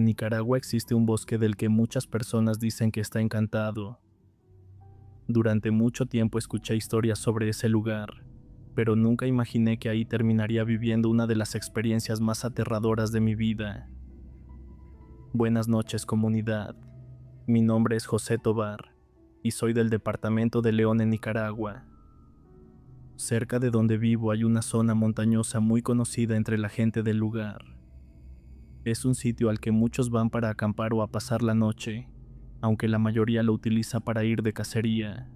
En Nicaragua existe un bosque del que muchas personas dicen que está encantado. Durante mucho tiempo escuché historias sobre ese lugar, pero nunca imaginé que ahí terminaría viviendo una de las experiencias más aterradoras de mi vida. Buenas noches, comunidad. Mi nombre es José Tobar y soy del departamento de León en Nicaragua. Cerca de donde vivo hay una zona montañosa muy conocida entre la gente del lugar. Es un sitio al que muchos van para acampar o a pasar la noche, aunque la mayoría lo utiliza para ir de cacería.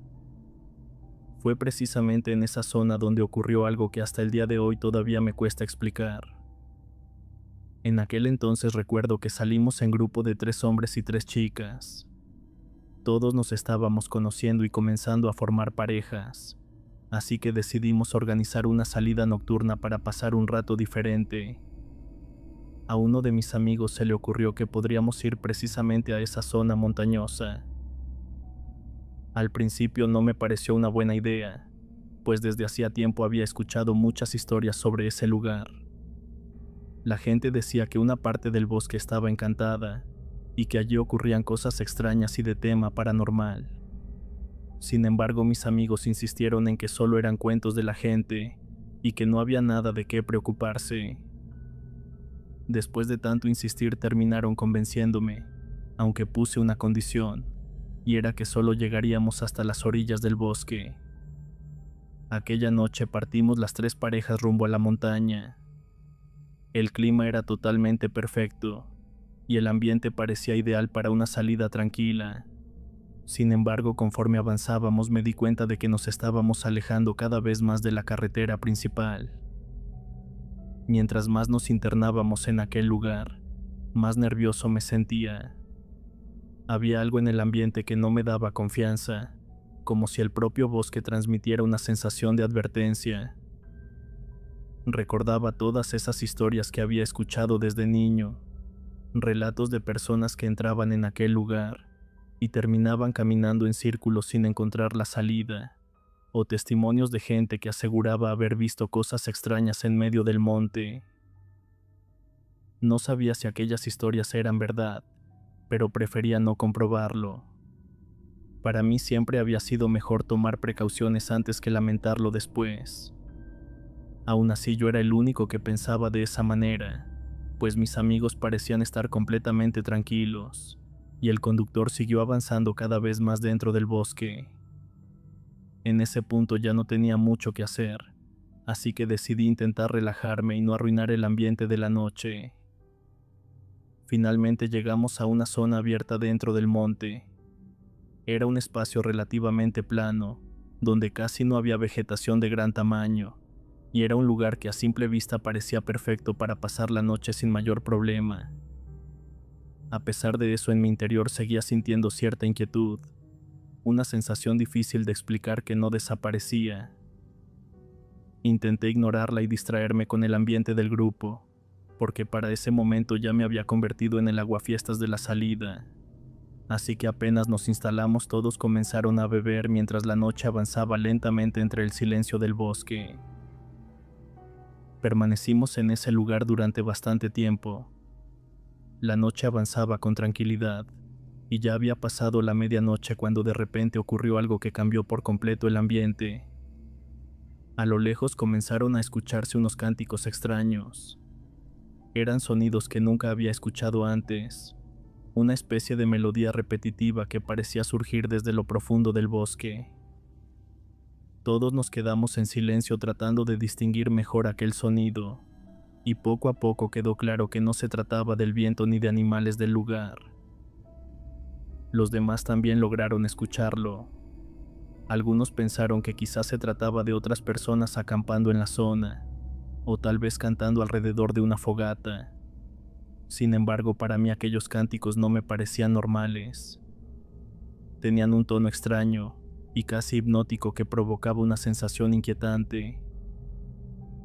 Fue precisamente en esa zona donde ocurrió algo que hasta el día de hoy todavía me cuesta explicar. En aquel entonces recuerdo que salimos en grupo de 3 hombres y 3 chicas. Todos nos estábamos conociendo y comenzando a formar parejas, así que decidimos organizar una salida nocturna para pasar un rato diferente. A uno de mis amigos se le ocurrió que podríamos ir precisamente a esa zona montañosa. Al principio no me pareció una buena idea, pues desde hacía tiempo había escuchado muchas historias sobre ese lugar. La gente decía que una parte del bosque estaba encantada y que allí ocurrían cosas extrañas y de tema paranormal. Sin embargo, mis amigos insistieron en que solo eran cuentos de la gente y que no había nada de qué preocuparse. Después de tanto insistir terminaron convenciéndome, aunque puse una condición, y era que solo llegaríamos hasta las orillas del bosque. Aquella noche partimos las 3 parejas rumbo a la montaña. El clima era totalmente perfecto, y el ambiente parecía ideal para una salida tranquila. Sin embargo, conforme avanzábamos me di cuenta de que nos estábamos alejando cada vez más de la carretera principal. Mientras más nos internábamos en aquel lugar, más nervioso me sentía. Había algo en el ambiente que no me daba confianza, como si el propio bosque transmitiera una sensación de advertencia. Recordaba todas esas historias que había escuchado desde niño, relatos de personas que entraban en aquel lugar y terminaban caminando en círculos sin encontrar la salida, o testimonios de gente que aseguraba haber visto cosas extrañas en medio del monte. No sabía si aquellas historias eran verdad, pero prefería no comprobarlo. Para mí siempre había sido mejor tomar precauciones antes que lamentarlo después. Aún así yo era el único que pensaba de esa manera, pues mis amigos parecían estar completamente tranquilos, y el conductor siguió avanzando cada vez más dentro del bosque. En ese punto ya no tenía mucho que hacer, así que decidí intentar relajarme y no arruinar el ambiente de la noche. Finalmente llegamos a una zona abierta dentro del monte. Era un espacio relativamente plano, donde casi no había vegetación de gran tamaño, y era un lugar que a simple vista parecía perfecto para pasar la noche sin mayor problema. A pesar de eso, en mi interior seguía sintiendo cierta inquietud, una sensación difícil de explicar que no desaparecía. Intenté ignorarla y distraerme con el ambiente del grupo, porque para ese momento ya me había convertido en el aguafiestas de la salida. Así que apenas nos instalamos todos comenzaron a beber mientras la noche avanzaba lentamente entre el silencio del bosque. Permanecimos en ese lugar durante bastante tiempo. La noche avanzaba con tranquilidad, y ya había pasado la medianoche cuando de repente ocurrió algo que cambió por completo el ambiente. A lo lejos comenzaron a escucharse unos cánticos extraños. Eran sonidos que nunca había escuchado antes, una especie de melodía repetitiva que parecía surgir desde lo profundo del bosque. Todos nos quedamos en silencio tratando de distinguir mejor aquel sonido, y poco a poco quedó claro que no se trataba del viento ni de animales del lugar. Los demás también lograron escucharlo. Algunos pensaron que quizás se trataba de otras personas acampando en la zona, o tal vez cantando alrededor de una fogata. Sin embargo, para mí aquellos cánticos no me parecían normales. Tenían un tono extraño y casi hipnótico que provocaba una sensación inquietante.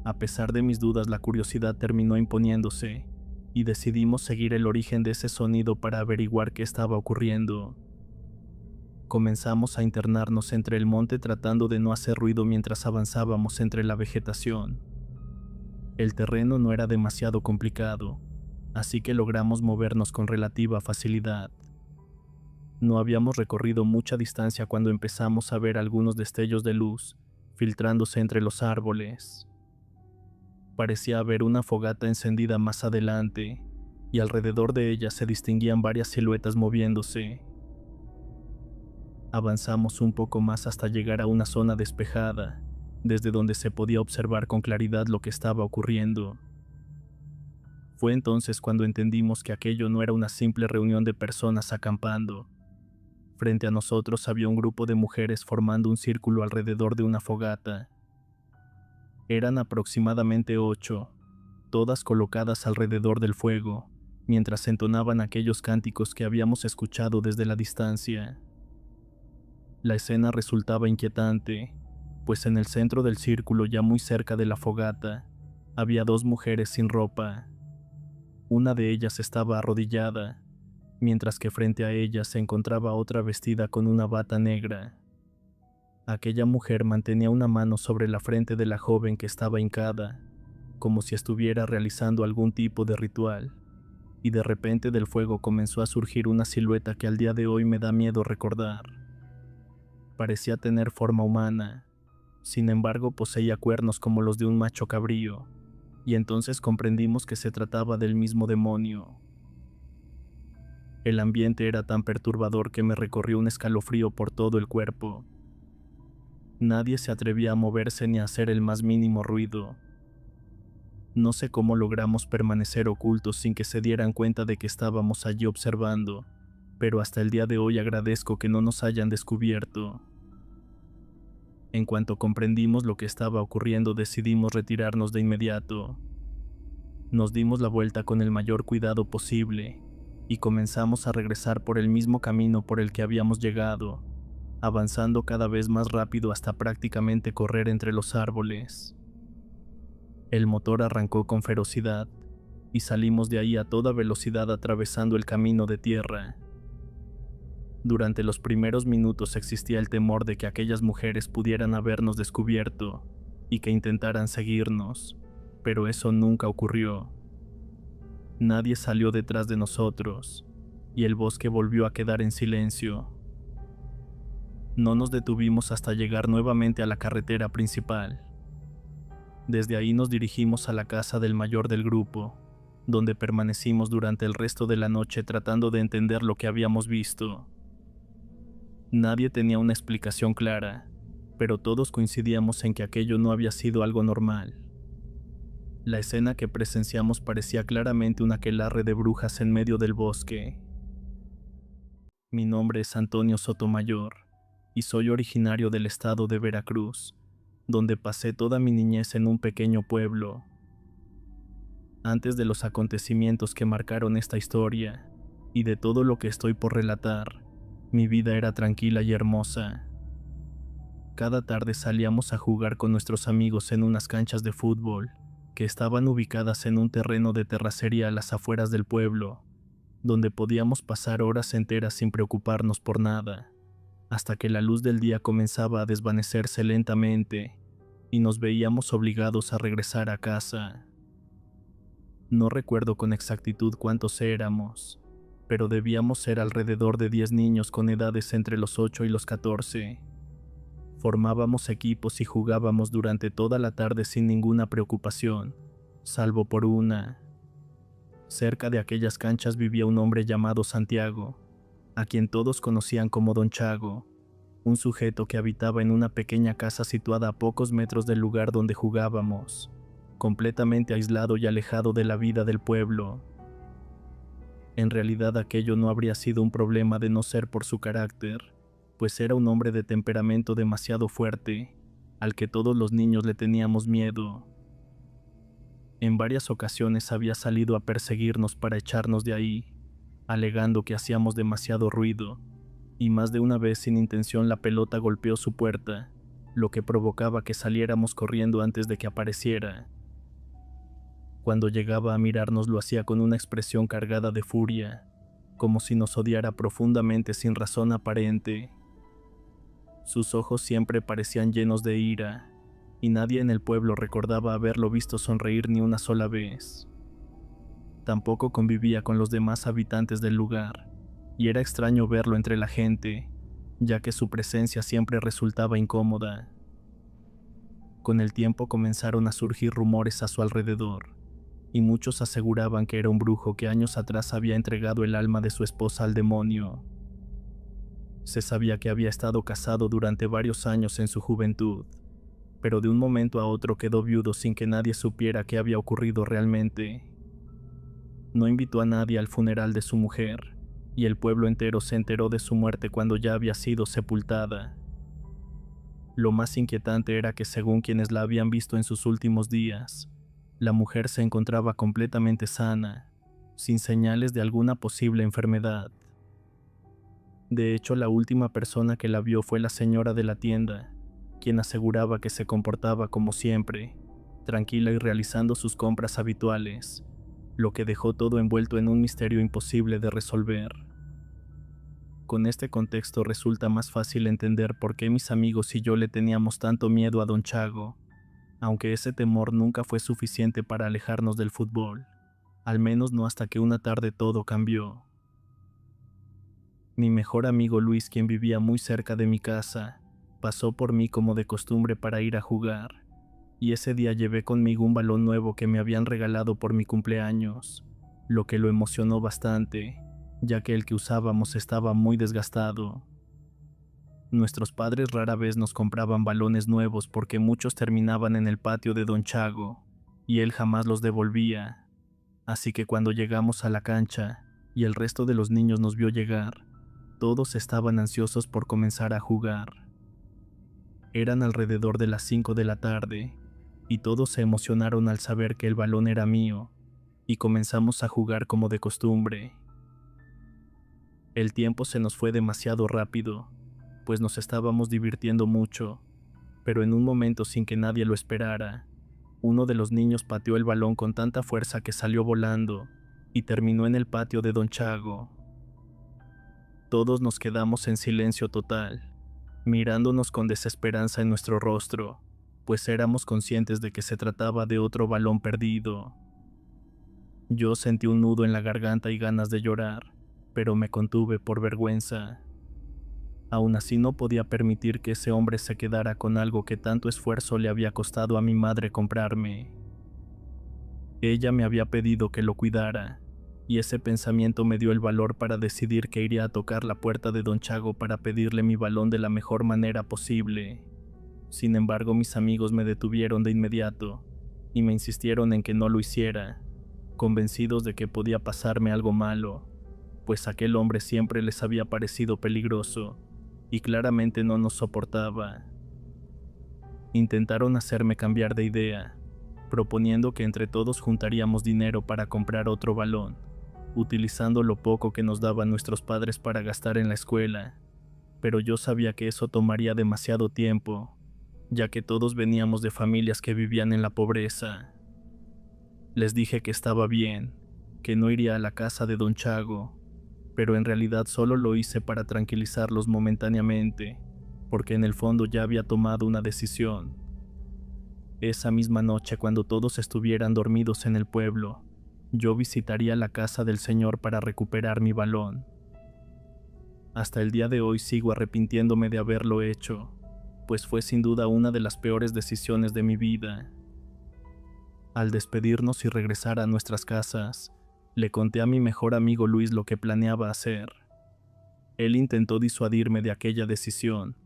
A pesar de mis dudas, la curiosidad terminó imponiéndose, y decidimos seguir el origen de ese sonido para averiguar qué estaba ocurriendo. Comenzamos a internarnos entre el monte tratando de no hacer ruido mientras avanzábamos entre la vegetación. El terreno no era demasiado complicado, así que logramos movernos con relativa facilidad. No habíamos recorrido mucha distancia cuando empezamos a ver algunos destellos de luz filtrándose entre los árboles. Parecía haber una fogata encendida más adelante, y alrededor de ella se distinguían varias siluetas moviéndose. Avanzamos un poco más hasta llegar a una zona despejada, desde donde se podía observar con claridad lo que estaba ocurriendo. Fue entonces cuando entendimos que aquello no era una simple reunión de personas acampando. Frente a nosotros había un grupo de mujeres formando un círculo alrededor de una fogata. Eran aproximadamente 8, todas colocadas alrededor del fuego, mientras entonaban aquellos cánticos que habíamos escuchado desde la distancia. La escena resultaba inquietante, pues en el centro del círculo, ya muy cerca de la fogata, había 2 mujeres sin ropa. Una de ellas estaba arrodillada, mientras que frente a ella se encontraba otra vestida con una bata negra. Aquella mujer mantenía una mano sobre la frente de la joven que estaba hincada, como si estuviera realizando algún tipo de ritual, y de repente del fuego comenzó a surgir una silueta que al día de hoy me da miedo recordar. Parecía tener forma humana, sin embargo poseía cuernos como los de un macho cabrío, y entonces comprendimos que se trataba del mismo demonio. El ambiente era tan perturbador que me recorrió un escalofrío por todo el cuerpo. Nadie se atrevía a moverse ni a hacer el más mínimo ruido. No sé cómo logramos permanecer ocultos sin que se dieran cuenta de que estábamos allí observando, pero hasta el día de hoy agradezco que no nos hayan descubierto. En cuanto comprendimos lo que estaba ocurriendo, decidimos retirarnos de inmediato. Nos dimos la vuelta con el mayor cuidado posible y comenzamos a regresar por el mismo camino por el que habíamos llegado, avanzando cada vez más rápido hasta prácticamente correr entre los árboles. El motor arrancó con ferocidad y salimos de ahí a toda velocidad atravesando el camino de tierra. Durante los primeros minutos existía el temor de que aquellas mujeres pudieran habernos descubierto y que intentaran seguirnos, pero eso nunca ocurrió. Nadie salió detrás de nosotros, y el bosque volvió a quedar en silencio. No nos detuvimos hasta llegar nuevamente a la carretera principal. Desde ahí nos dirigimos a la casa del mayor del grupo, donde permanecimos durante el resto de la noche tratando de entender lo que habíamos visto. Nadie tenía una explicación clara, pero todos coincidíamos en que aquello no había sido algo normal. La escena que presenciamos parecía claramente un aquelarre de brujas en medio del bosque. Mi nombre es Antonio Sotomayor y soy originario del estado de Veracruz, donde pasé toda mi niñez en un pequeño pueblo. Antes de los acontecimientos que marcaron esta historia y de todo lo que estoy por relatar, mi vida era tranquila y hermosa. Cada tarde salíamos a jugar con nuestros amigos en unas canchas de fútbol que estaban ubicadas en un terreno de terracería a las afueras del pueblo, donde podíamos pasar horas enteras sin preocuparnos por nada, hasta que la luz del día comenzaba a desvanecerse lentamente y nos veíamos obligados a regresar a casa. No recuerdo con exactitud cuántos éramos, pero debíamos ser alrededor de 10 niños con edades entre los 8 y los 14. Formábamos equipos y jugábamos durante toda la tarde sin ninguna preocupación, salvo por una. Cerca de aquellas canchas vivía un hombre llamado Santiago, a quien todos conocían como Don Chago, un sujeto que habitaba en una pequeña casa situada a pocos metros del lugar donde jugábamos, completamente aislado y alejado de la vida del pueblo. En realidad aquello no habría sido un problema de no ser por su carácter, pues era un hombre de temperamento demasiado fuerte, al que todos los niños le teníamos miedo. En varias ocasiones había salido a perseguirnos para echarnos de ahí, alegando que hacíamos demasiado ruido, y más de una vez sin intención la pelota golpeó su puerta, lo que provocaba que saliéramos corriendo antes de que apareciera. Cuando llegaba a mirarnos lo hacía con una expresión cargada de furia, como si nos odiara profundamente sin razón aparente. Sus ojos siempre parecían llenos de ira, y nadie en el pueblo recordaba haberlo visto sonreír ni una sola vez. tampoco convivía con los demás habitantes del lugar, y era extraño verlo entre la gente, ya que su presencia siempre resultaba incómoda. Con el tiempo comenzaron a surgir rumores a su alrededor, y muchos aseguraban que era un brujo que años atrás había entregado el alma de su esposa al demonio. Se sabía que había estado casado durante varios años en su juventud, pero de un momento a otro quedó viudo sin que nadie supiera qué había ocurrido realmente. No invitó a nadie al funeral de su mujer, y el pueblo entero se enteró de su muerte cuando ya había sido sepultada. Lo más inquietante era que, según quienes la habían visto en sus últimos días, la mujer se encontraba completamente sana, sin señales de alguna posible enfermedad. De hecho, la última persona que la vio fue la señora de la tienda, quien aseguraba que se comportaba como siempre, tranquila y realizando sus compras habituales, lo que dejó todo envuelto en un misterio imposible de resolver. Con este contexto resulta más fácil entender por qué mis amigos y yo le teníamos tanto miedo a Don Chago, aunque ese temor nunca fue suficiente para alejarnos del fútbol, al menos no hasta que una tarde todo cambió. Mi mejor amigo Luis, quien vivía muy cerca de mi casa, pasó por mí como de costumbre para ir a jugar, y ese día llevé conmigo un balón nuevo que me habían regalado por mi cumpleaños, lo que lo emocionó bastante, ya que el que usábamos estaba muy desgastado. Nuestros padres rara vez nos compraban balones nuevos porque muchos terminaban en el patio de Don Chago, y él jamás los devolvía, así que cuando llegamos a la cancha y el resto de los niños nos vio llegar, todos estaban ansiosos por comenzar a jugar. Eran alrededor de las 5 de la tarde, y todos se emocionaron al saber que el balón era mío, y comenzamos a jugar como de costumbre. El tiempo se nos fue demasiado rápido, pues nos estábamos divirtiendo mucho, pero en un momento, sin que nadie lo esperara, uno de los niños pateó el balón con tanta fuerza que salió volando y terminó en el patio de Don Chago. Todos nos quedamos en silencio total, mirándonos con desesperanza en nuestro rostro, pues éramos conscientes de que se trataba de otro balón perdido. Yo sentí un nudo en la garganta y ganas de llorar, pero me contuve por vergüenza. Aún así no podía permitir que ese hombre se quedara con algo que tanto esfuerzo le había costado a mi madre comprarme. Ella me había pedido que lo cuidara, y ese pensamiento me dio el valor para decidir que iría a tocar la puerta de Don Chago para pedirle mi balón de la mejor manera posible. Sin embargo, mis amigos me detuvieron de inmediato, y me insistieron en que no lo hiciera, convencidos de que podía pasarme algo malo, pues aquel hombre siempre les había parecido peligroso, y claramente no nos soportaba. Intentaron hacerme cambiar de idea, proponiendo que entre todos juntaríamos dinero para comprar otro balón, utilizando lo poco que nos daban nuestros padres para gastar en la escuela, pero yo sabía que eso tomaría demasiado tiempo, ya que todos veníamos de familias que vivían en la pobreza. Les dije que estaba bien, que no iría a la casa de Don Chago, pero en realidad solo lo hice para tranquilizarlos momentáneamente, porque en el fondo ya había tomado una decisión. Esa misma noche, cuando todos estuvieran dormidos en el pueblo, yo visitaría la casa del señor para recuperar mi balón. Hasta el día de hoy sigo arrepintiéndome de haberlo hecho, pues fue sin duda una de las peores decisiones de mi vida. Al despedirnos y regresar a nuestras casas, le conté a mi mejor amigo Luis lo que planeaba hacer. Él intentó disuadirme de aquella decisión,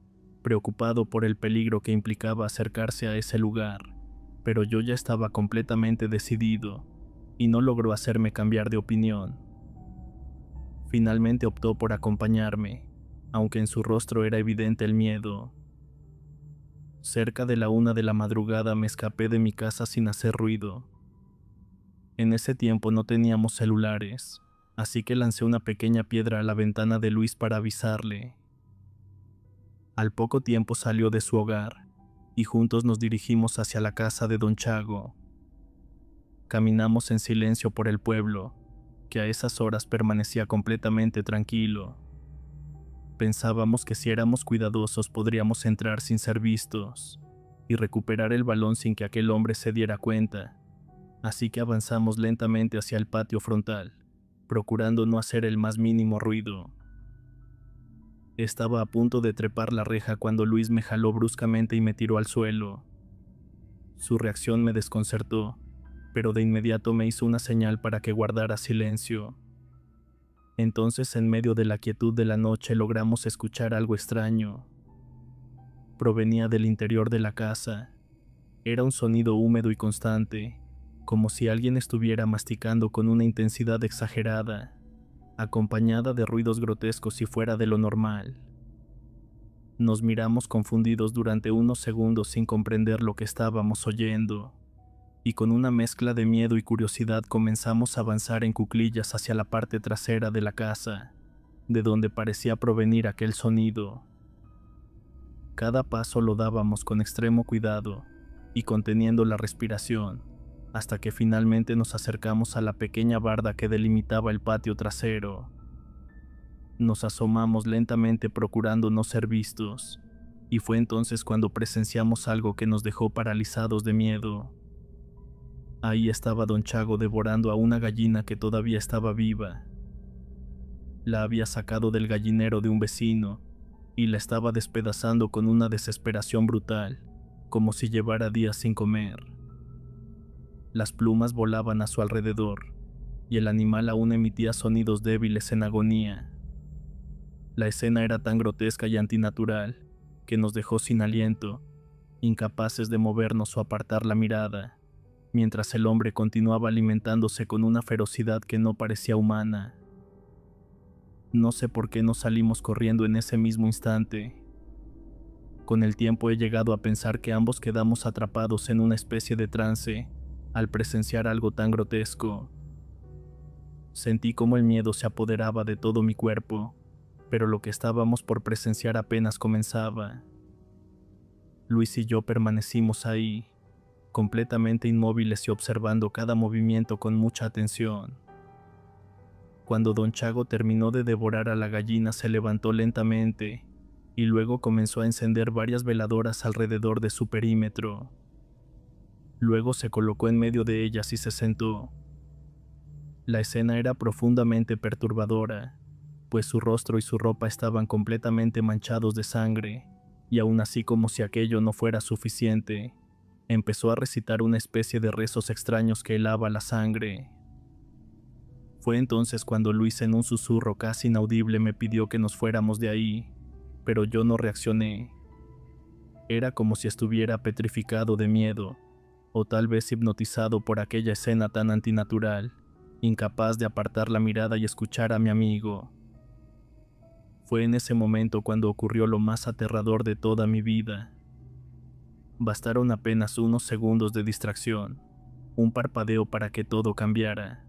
preocupado por el peligro que implicaba acercarse a ese lugar, pero yo ya estaba completamente decidido y no logró hacerme cambiar de opinión. Finalmente optó por acompañarme, aunque en su rostro era evidente el miedo. Cerca de la 1 de la madrugada me escapé de mi casa sin hacer ruido. En ese tiempo no teníamos celulares, así que lancé una pequeña piedra a la ventana de Luis para avisarle. Al poco tiempo salió de su hogar, y juntos nos dirigimos hacia la casa de Don Chago. Caminamos en silencio por el pueblo, que a esas horas permanecía completamente tranquilo. Pensábamos que si éramos cuidadosos podríamos entrar sin ser vistos y recuperar el balón sin que aquel hombre se diera cuenta, así que avanzamos lentamente hacia el patio frontal, procurando no hacer el más mínimo ruido. Estaba a punto de trepar la reja cuando Luis me jaló bruscamente y me tiró al suelo. Su reacción me desconcertó, pero de inmediato me hizo una señal para que guardara silencio. Entonces, en medio de la quietud de la noche, logramos escuchar algo extraño. Provenía del interior de la casa. Era un sonido húmedo y constante, como si alguien estuviera masticando con una intensidad exagerada, acompañada de ruidos grotescos y fuera de lo normal. Nos miramos confundidos durante unos segundos sin comprender lo que estábamos oyendo, y con una mezcla de miedo y curiosidad comenzamos a avanzar en cuclillas hacia la parte trasera de la casa, de donde parecía provenir aquel sonido. Cada paso lo dábamos con extremo cuidado y conteniendo la respiración, hasta que finalmente nos acercamos a la pequeña barda que delimitaba el patio trasero. Nos asomamos lentamente procurando no ser vistos, y fue entonces cuando presenciamos algo que nos dejó paralizados de miedo. Ahí estaba don Chago devorando a una gallina que todavía estaba viva. La había sacado del gallinero de un vecino y la estaba despedazando con una desesperación brutal, como si llevara días sin comer. Las plumas volaban a su alrededor y el animal aún emitía sonidos débiles en agonía. La escena era tan grotesca y antinatural que nos dejó sin aliento, incapaces de movernos o apartar la mirada, mientras el hombre continuaba alimentándose con una ferocidad que no parecía humana. No sé por qué no salimos corriendo en ese mismo instante. Con el tiempo he llegado a pensar que ambos quedamos atrapados en una especie de trance al presenciar algo tan grotesco. Sentí como el miedo se apoderaba de todo mi cuerpo, pero lo que estábamos por presenciar apenas comenzaba. Luis y yo permanecimos ahí, completamente inmóviles y observando cada movimiento con mucha atención. Cuando don Chago terminó de devorar a la gallina, se levantó lentamente y luego comenzó a encender varias veladoras alrededor de su perímetro. Luego se colocó en medio de ellas y se sentó. La escena era profundamente perturbadora, pues su rostro y su ropa estaban completamente manchados de sangre, y aún así, como si aquello no fuera suficiente, empezó a recitar una especie de rezos extraños que helaba la sangre. Fue entonces cuando Luis, en un susurro casi inaudible, me pidió que nos fuéramos de ahí, pero yo no reaccioné. Era como si estuviera petrificado de miedo, o tal vez hipnotizado por aquella escena tan antinatural, incapaz de apartar la mirada y escuchar a mi amigo. Fue en ese momento cuando ocurrió lo más aterrador de toda mi vida. Bastaron apenas unos segundos de distracción, un parpadeo para que todo cambiara.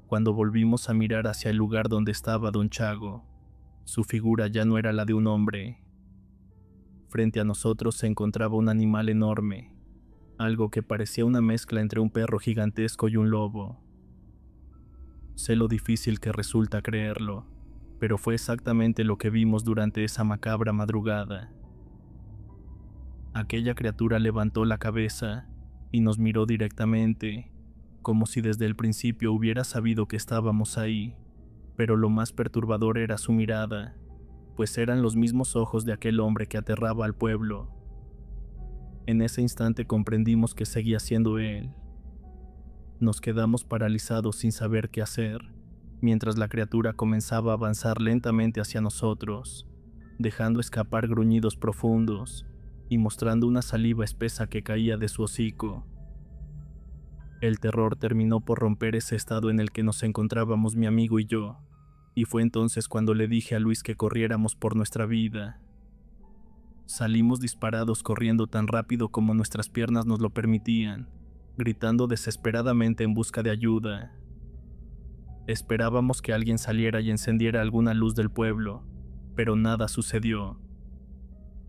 Cuando volvimos a mirar hacia el lugar donde estaba don Chago, su figura ya no era la de un hombre. Frente a nosotros se encontraba un animal enorme, algo que parecía una mezcla entre un perro gigantesco y un lobo. Sé lo difícil que resulta creerlo, pero fue exactamente lo que vimos durante esa macabra madrugada. Aquella criatura levantó la cabeza y nos miró directamente, como si desde el principio hubiera sabido que estábamos ahí, pero lo más perturbador era su mirada, pues eran los mismos ojos de aquel hombre que aterraba al pueblo. En ese instante comprendimos que seguía siendo él. Nos quedamos paralizados sin saber qué hacer, mientras la criatura comenzaba a avanzar lentamente hacia nosotros, dejando escapar gruñidos profundos y mostrando una saliva espesa que caía de su hocico. El terror terminó por romper ese estado en el que nos encontrábamos mi amigo y yo, y fue entonces cuando le dije a Luis que corriéramos por nuestra vida. Salimos disparados corriendo tan rápido como nuestras piernas nos lo permitían, gritando desesperadamente en busca de ayuda. Esperábamos que alguien saliera y encendiera alguna luz del pueblo, pero nada sucedió.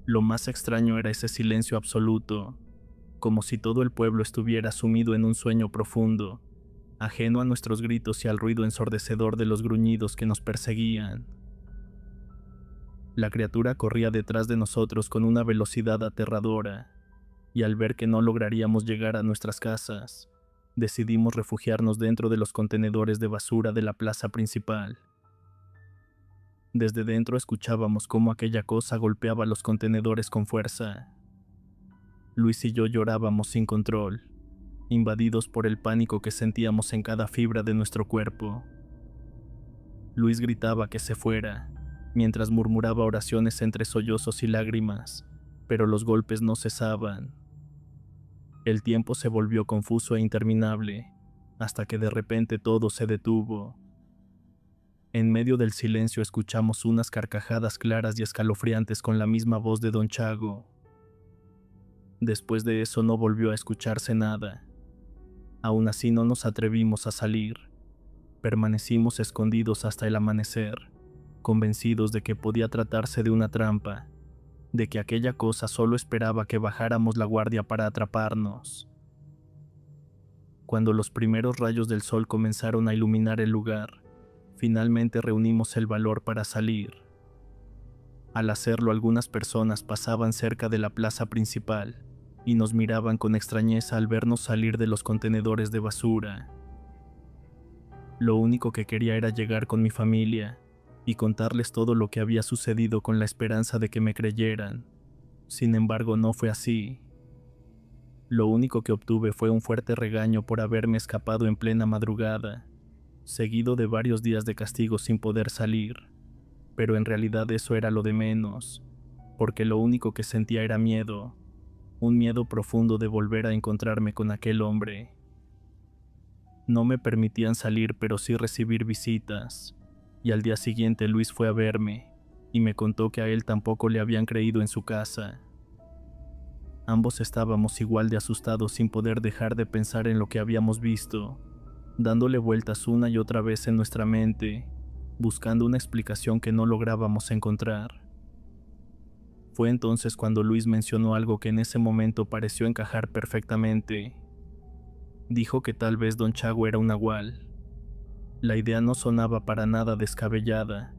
Lo más extraño era ese silencio absoluto, como si todo el pueblo estuviera sumido en un sueño profundo, ajeno a nuestros gritos y al ruido ensordecedor de los gruñidos que nos perseguían. La criatura corría detrás de nosotros con una velocidad aterradora, y al ver que no lograríamos llegar a nuestras casas, Decidimos refugiarnos dentro de los contenedores de basura de la plaza principal. Desde dentro escuchábamos cómo aquella cosa golpeaba los contenedores con fuerza. Luis y yo llorábamos sin control, invadidos por el pánico que sentíamos en cada fibra de nuestro cuerpo. Luis gritaba que se fuera, mientras murmuraba oraciones entre sollozos y lágrimas, pero los golpes no cesaban. El tiempo se volvió confuso e interminable, hasta que de repente todo se detuvo. En medio del silencio escuchamos unas carcajadas claras y escalofriantes con la misma voz de Don Chago. Después de eso no volvió a escucharse nada. Aún así no nos atrevimos a salir. Permanecimos escondidos hasta el amanecer, convencidos de que podía tratarse de una trampa, de que aquella cosa solo esperaba que bajáramos la guardia para atraparnos. Cuando los primeros rayos del sol comenzaron a iluminar el lugar, finalmente reunimos el valor para salir. Al hacerlo, algunas personas pasaban cerca de la plaza principal y nos miraban con extrañeza al vernos salir de los contenedores de basura. Lo único que quería era llegar con mi familia y contarles todo lo que había sucedido con la esperanza de que me creyeran. Sin embargo, no fue así. Lo único que obtuve fue un fuerte regaño por haberme escapado en plena madrugada, seguido de varios días de castigo sin poder salir. Pero en realidad eso era lo de menos, porque lo único que sentía era miedo, un miedo profundo de volver a encontrarme con aquel hombre. No me permitían salir, pero sí recibir visitas, y al día siguiente Luis fue a verme y me contó que a él tampoco le habían creído en su casa. Ambos estábamos igual de asustados sin poder dejar de pensar en lo que habíamos visto, dándole vueltas una y otra vez en nuestra mente, buscando una explicación que no lográbamos encontrar. Fue entonces cuando Luis mencionó algo que en ese momento pareció encajar perfectamente. Dijo que tal vez Don Chago era un nahual. La idea no sonaba para nada descabellada,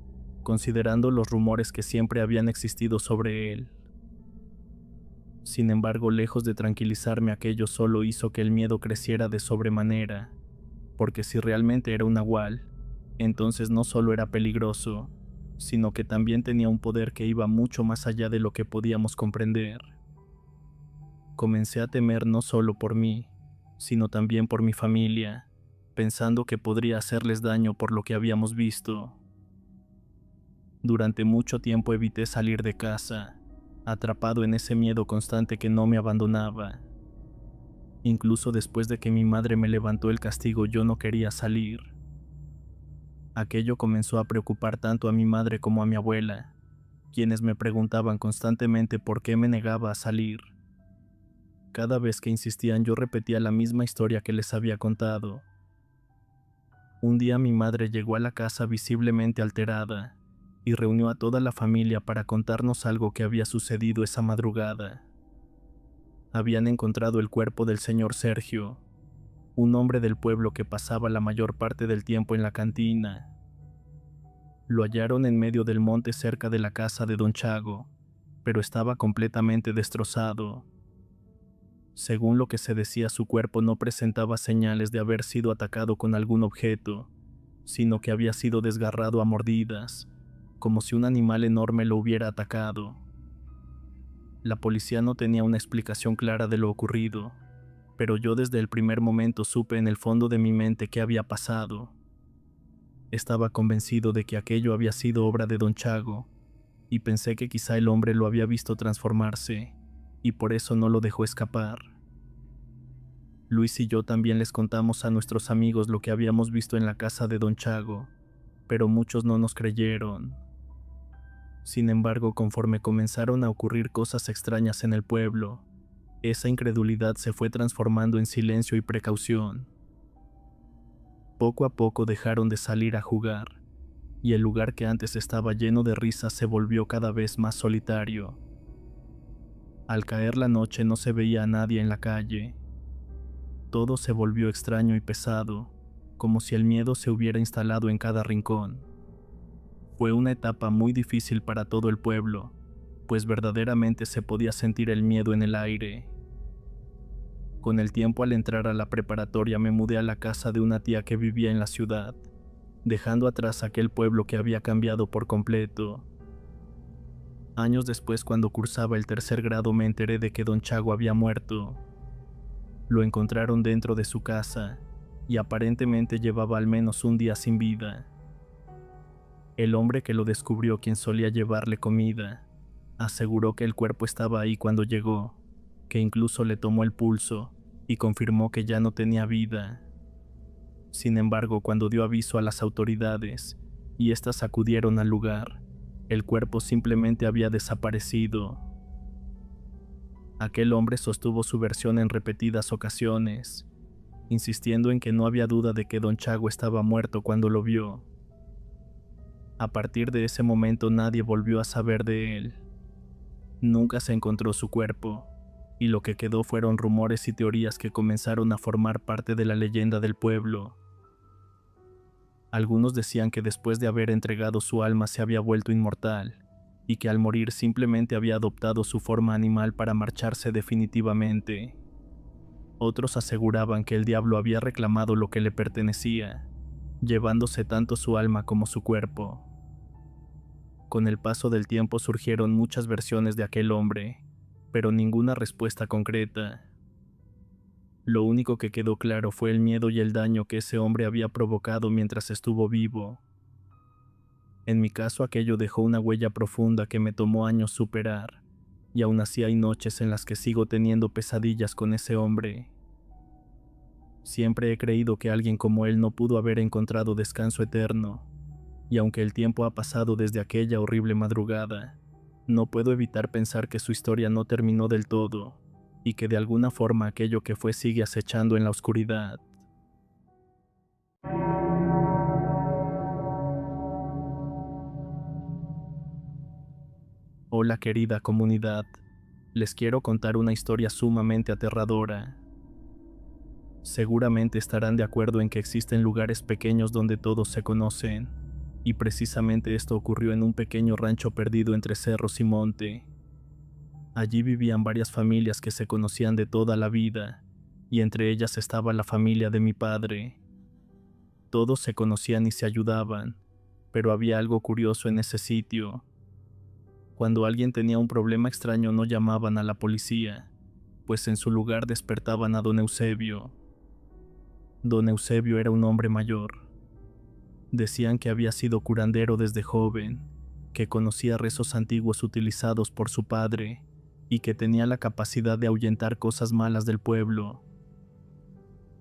considerando los rumores que siempre habían existido sobre él. Sin embargo, lejos de tranquilizarme, aquello solo hizo que el miedo creciera de sobremanera, porque si realmente era un nahual, entonces no solo era peligroso, sino que también tenía un poder que iba mucho más allá de lo que podíamos comprender. Comencé a temer no solo por mí, sino también por mi familia, pensando que podría hacerles daño por lo que habíamos visto. Durante mucho tiempo evité salir de casa, atrapado en ese miedo constante que no me abandonaba. Incluso después de que mi madre me levantó el castigo, yo no quería salir. Aquello comenzó a preocupar tanto a mi madre como a mi abuela, quienes me preguntaban constantemente por qué me negaba a salir. Cada vez que insistían, yo repetía la misma historia que les había contado. Un día mi madre llegó a la casa visiblemente alterada y reunió a toda la familia para contarnos algo que había sucedido esa madrugada. Habían encontrado el cuerpo del señor Sergio, un hombre del pueblo que pasaba la mayor parte del tiempo en la cantina. Lo hallaron en medio del monte cerca de la casa de Don Chago, pero estaba completamente destrozado. Según lo que se decía, su cuerpo no presentaba señales de haber sido atacado con algún objeto, sino que había sido desgarrado a mordidas, como si un animal enorme lo hubiera atacado. La policía no tenía una explicación clara de lo ocurrido, pero yo desde el primer momento supe en el fondo de mi mente qué había pasado. Estaba convencido de que aquello había sido obra de Don Chago, y pensé que quizá el hombre lo había visto transformarse, y por eso no lo dejó escapar. Luis y yo también les contamos a nuestros amigos lo que habíamos visto en la casa de Don Chago, pero muchos no nos creyeron. Sin embargo, conforme comenzaron a ocurrir cosas extrañas en el pueblo, esa incredulidad se fue transformando en silencio y precaución. Poco a poco dejaron de salir a jugar, y el lugar que antes estaba lleno de risas se volvió cada vez más solitario. Al caer la noche no se veía a nadie en la calle. Todo se volvió extraño y pesado, como si el miedo se hubiera instalado en cada rincón. Fue una etapa muy difícil para todo el pueblo, pues verdaderamente se podía sentir el miedo en el aire. Con el tiempo, al entrar a la preparatoria, me mudé a la casa de una tía que vivía en la ciudad, dejando atrás aquel pueblo que había cambiado por completo. Años después, cuando cursaba el tercer grado, me enteré de que don Chago había muerto. Lo encontraron dentro de su casa y aparentemente llevaba al menos un día sin vida. El hombre que lo descubrió, quien solía llevarle comida, aseguró que el cuerpo estaba ahí cuando llegó, que incluso le tomó el pulso y confirmó que ya no tenía vida. Sin embargo, cuando dio aviso a las autoridades y éstas acudieron al lugar, el cuerpo simplemente había desaparecido. Aquel hombre sostuvo su versión en repetidas ocasiones, insistiendo en que no había duda de que don Chago estaba muerto cuando lo vio. A partir de ese momento nadie volvió a saber de él. Nunca se encontró su cuerpo, y lo que quedó fueron rumores y teorías que comenzaron a formar parte de la leyenda del pueblo. Algunos decían que después de haber entregado su alma se había vuelto inmortal, y que al morir simplemente había adoptado su forma animal para marcharse definitivamente. Otros aseguraban que el diablo había reclamado lo que le pertenecía, llevándose tanto su alma como su cuerpo. Con el paso del tiempo surgieron muchas versiones de aquel hombre, pero ninguna respuesta concreta. Lo único que quedó claro fue el miedo y el daño que ese hombre había provocado mientras estuvo vivo. En mi caso, aquello dejó una huella profunda que me tomó años superar, y aún así hay noches en las que sigo teniendo pesadillas con ese hombre. Siempre he creído que alguien como él no pudo haber encontrado descanso eterno, y aunque el tiempo ha pasado desde aquella horrible madrugada, no puedo evitar pensar que su historia no terminó del todo, y que de alguna forma aquello que fue sigue acechando en la oscuridad. Hola querida comunidad, les quiero contar una historia sumamente aterradora. Seguramente estarán de acuerdo en que existen lugares pequeños donde todos se conocen, y precisamente esto ocurrió en un pequeño rancho perdido entre cerros y monte. Allí vivían varias familias que se conocían de toda la vida, y entre ellas estaba la familia de mi padre. Todos se conocían y se ayudaban, pero había algo curioso en ese sitio. Cuando alguien tenía un problema extraño no llamaban a la policía, pues en su lugar despertaban a don Eusebio. Don Eusebio era un hombre mayor. Decían que había sido curandero desde joven, que conocía rezos antiguos utilizados por su padre y que tenía la capacidad de ahuyentar cosas malas del pueblo.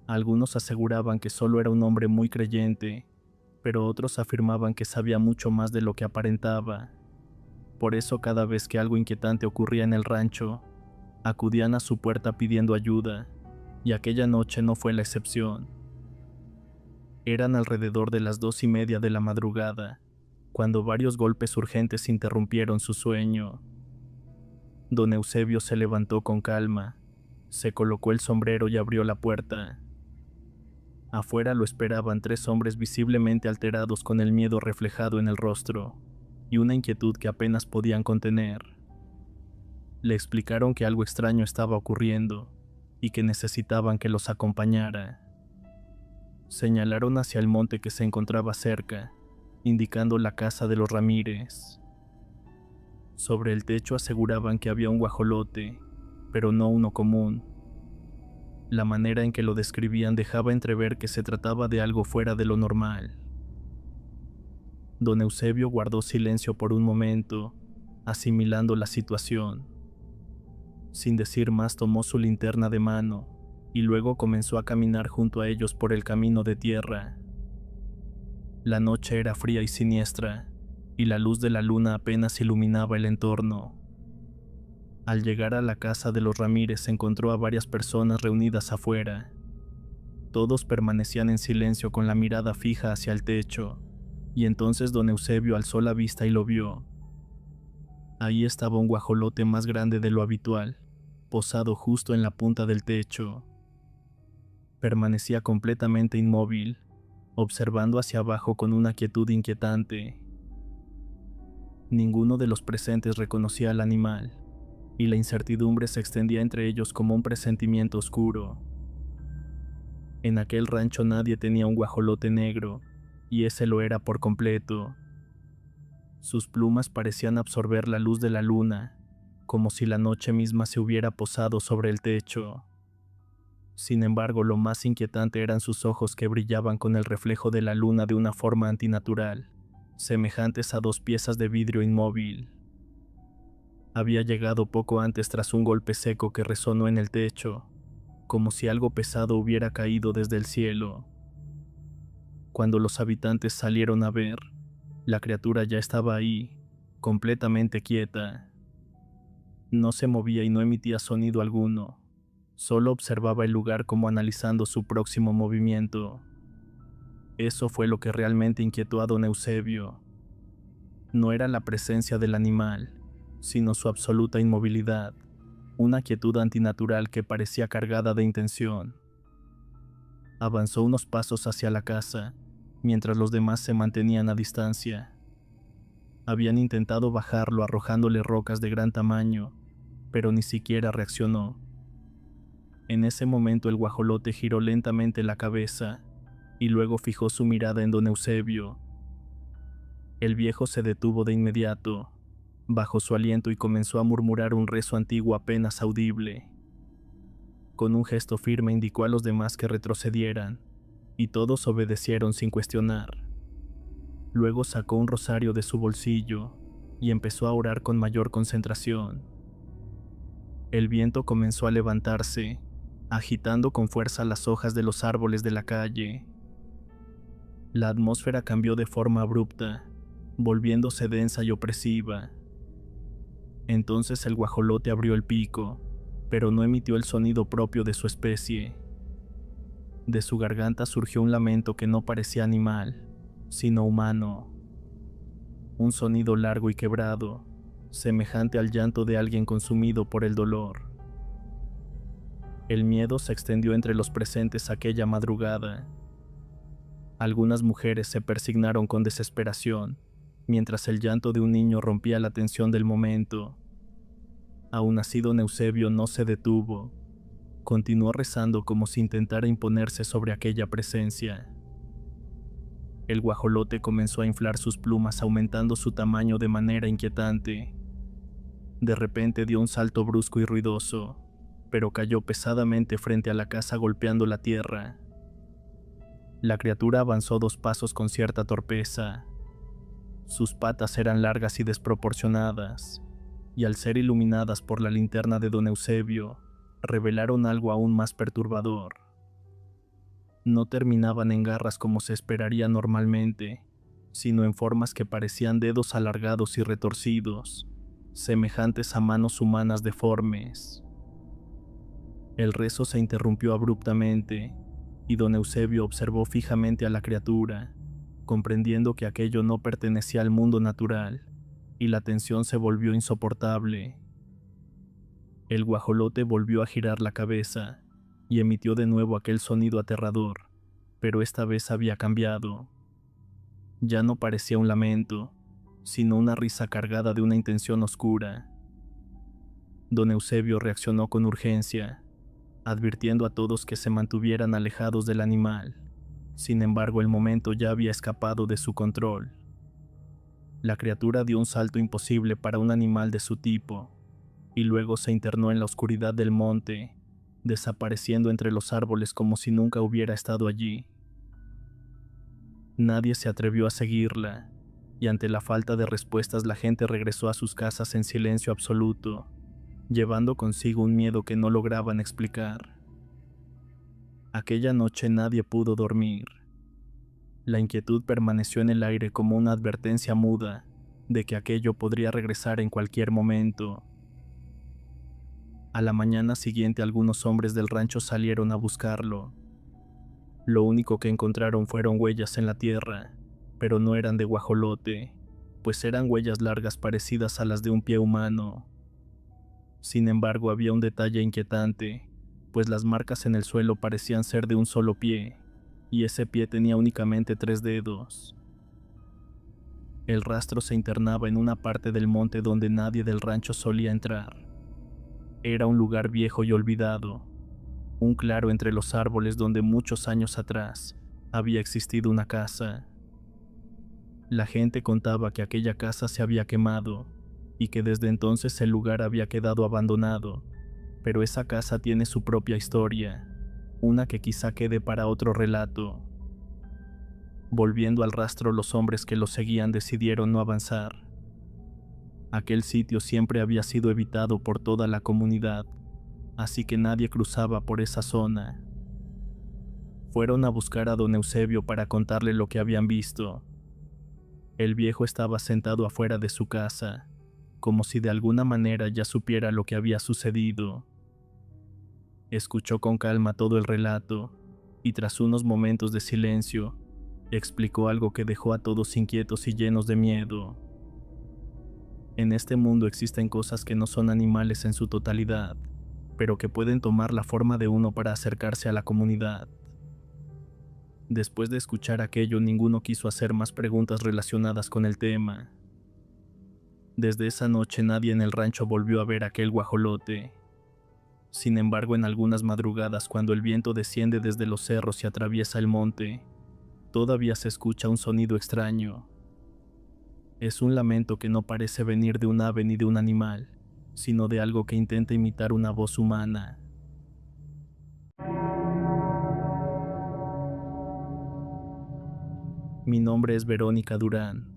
Algunos aseguraban que solo era un hombre muy creyente, pero otros afirmaban que sabía mucho más de lo que aparentaba. Por eso cada vez que algo inquietante ocurría en el rancho, acudían a su puerta pidiendo ayuda, y aquella noche no fue la excepción. Eran alrededor de las 2:30 de la madrugada, cuando varios golpes urgentes interrumpieron su sueño. Don Eusebio se levantó con calma, se colocó el sombrero y abrió la puerta. Afuera lo esperaban 3 hombres visiblemente alterados, con el miedo reflejado en el rostro y una inquietud que apenas podían contener. Le explicaron que algo extraño estaba ocurriendo y que necesitaban que los acompañara. Señalaron hacia el monte que se encontraba cerca, indicando la casa de los Ramírez. Sobre el techo aseguraban que había un guajolote, pero no uno común. La manera en que lo describían dejaba entrever que se trataba de algo fuera de lo normal. Don Eusebio guardó silencio por un momento, asimilando la situación. Sin decir más, tomó su linterna de mano y luego comenzó a caminar junto a ellos por el camino de tierra. La noche era fría y siniestra, y la luz de la luna apenas iluminaba el entorno. Al llegar a la casa de los Ramírez encontró a varias personas reunidas afuera. Todos permanecían en silencio con la mirada fija hacia el techo, y entonces don Eusebio alzó la vista y lo vio. Ahí estaba un guajolote más grande de lo habitual, posado justo en la punta del techo. Permanecía completamente inmóvil, observando hacia abajo con una quietud inquietante. Ninguno de los presentes reconocía al animal, y la incertidumbre se extendía entre ellos como un presentimiento oscuro. En aquel rancho nadie tenía un guajolote negro, y ese lo era por completo. Sus plumas parecían absorber la luz de la luna, como si la noche misma se hubiera posado sobre el techo. Sin embargo, lo más inquietante eran sus ojos que brillaban con el reflejo de la luna de una forma antinatural, semejantes a dos piezas de vidrio inmóvil. Había llegado poco antes tras un golpe seco que resonó en el techo, como si algo pesado hubiera caído desde el cielo. Cuando los habitantes salieron a ver, la criatura ya estaba ahí, completamente quieta. No se movía y no emitía sonido alguno. Solo observaba el lugar como analizando su próximo movimiento. Eso fue lo que realmente inquietó a don Eusebio. No era la presencia del animal, sino su absoluta inmovilidad, una quietud antinatural que parecía cargada de intención. Avanzó unos pasos hacia la casa, mientras los demás se mantenían a distancia. Habían intentado bajarlo arrojándole rocas de gran tamaño, pero ni siquiera reaccionó. En ese momento el guajolote giró lentamente la cabeza y luego fijó su mirada en don Eusebio. El viejo se detuvo de inmediato, bajó su aliento y comenzó a murmurar un rezo antiguo apenas audible. Con un gesto firme indicó a los demás que retrocedieran, y todos obedecieron sin cuestionar. Luego sacó un rosario de su bolsillo y empezó a orar con mayor concentración. El viento comenzó a levantarse, agitando con fuerza las hojas de los árboles de la calle. La atmósfera cambió de forma abrupta, volviéndose densa y opresiva. Entonces el guajolote abrió el pico, pero no emitió el sonido propio de su especie. De su garganta surgió un lamento que no parecía animal, sino humano. Un sonido largo y quebrado, semejante al llanto de alguien consumido por el dolor. El miedo se extendió entre los presentes aquella madrugada. Algunas mujeres se persignaron con desesperación, mientras el llanto de un niño rompía la tensión del momento. Aún así, don Eusebio no se detuvo. Continuó rezando como si intentara imponerse sobre aquella presencia. El guajolote comenzó a inflar sus plumas, aumentando su tamaño de manera inquietante. De repente dio un salto brusco y ruidoso, pero cayó pesadamente frente a la casa golpeando la tierra. La criatura avanzó 2 pasos con cierta torpeza. Sus patas eran largas y desproporcionadas, y al ser iluminadas por la linterna de don Eusebio, revelaron algo aún más perturbador. No terminaban en garras como se esperaría normalmente, sino en formas que parecían dedos alargados y retorcidos, semejantes a manos humanas deformes. El rezo se interrumpió abruptamente, y don Eusebio observó fijamente a la criatura, comprendiendo que aquello no pertenecía al mundo natural, y la tensión se volvió insoportable. El guajolote volvió a girar la cabeza, y emitió de nuevo aquel sonido aterrador, pero esta vez había cambiado. Ya no parecía un lamento, sino una risa cargada de una intención oscura. Don Eusebio reaccionó con urgencia, advirtiendo a todos que se mantuvieran alejados del animal. Sin embargo, el momento ya había escapado de su control. La criatura dio un salto imposible para un animal de su tipo, y luego se internó en la oscuridad del monte, desapareciendo entre los árboles como si nunca hubiera estado allí. Nadie se atrevió a seguirla, y ante la falta de respuestas la gente regresó a sus casas en silencio absoluto, llevando consigo un miedo que no lograban explicar. Aquella noche nadie pudo dormir. La inquietud permaneció en el aire como una advertencia muda de que aquello podría regresar en cualquier momento. A la mañana siguiente algunos hombres del rancho salieron a buscarlo. Lo único que encontraron fueron huellas en la tierra, pero no eran de guajolote, pues eran huellas largas parecidas a las de un pie humano. Sin embargo, había un detalle inquietante, pues las marcas en el suelo parecían ser de un solo pie, y ese pie tenía únicamente 3 dedos. El rastro se internaba en una parte del monte donde nadie del rancho solía entrar, Era un lugar viejo y olvidado, un claro entre los árboles donde muchos años atrás había existido una casa. La gente contaba que aquella casa se había quemado y que desde entonces el lugar había quedado abandonado, pero esa casa tiene su propia historia, una que quizá quede para otro relato. Volviendo al rastro, los hombres que lo seguían decidieron no avanzar. Aquel sitio siempre había sido evitado por toda la comunidad, así que nadie cruzaba por esa zona. Fueron a buscar a don Eusebio para contarle lo que habían visto. El viejo estaba sentado afuera de su casa, como si de alguna manera ya supiera lo que había sucedido. Escuchó con calma todo el relato y tras unos momentos de silencio, explicó algo que dejó a todos inquietos y llenos de miedo. En este mundo existen cosas que no son animales en su totalidad, pero que pueden tomar la forma de uno para acercarse a la comunidad. Después de escuchar aquello, ninguno quiso hacer más preguntas relacionadas con el tema. Desde esa noche nadie en el rancho volvió a ver aquel guajolote. Sin embargo, en algunas madrugadas, cuando el viento desciende desde los cerros y atraviesa el monte, todavía se escucha un sonido extraño. Es un lamento que no parece venir de un ave ni de un animal, sino de algo que intenta imitar una voz humana. Mi nombre es Verónica Durán,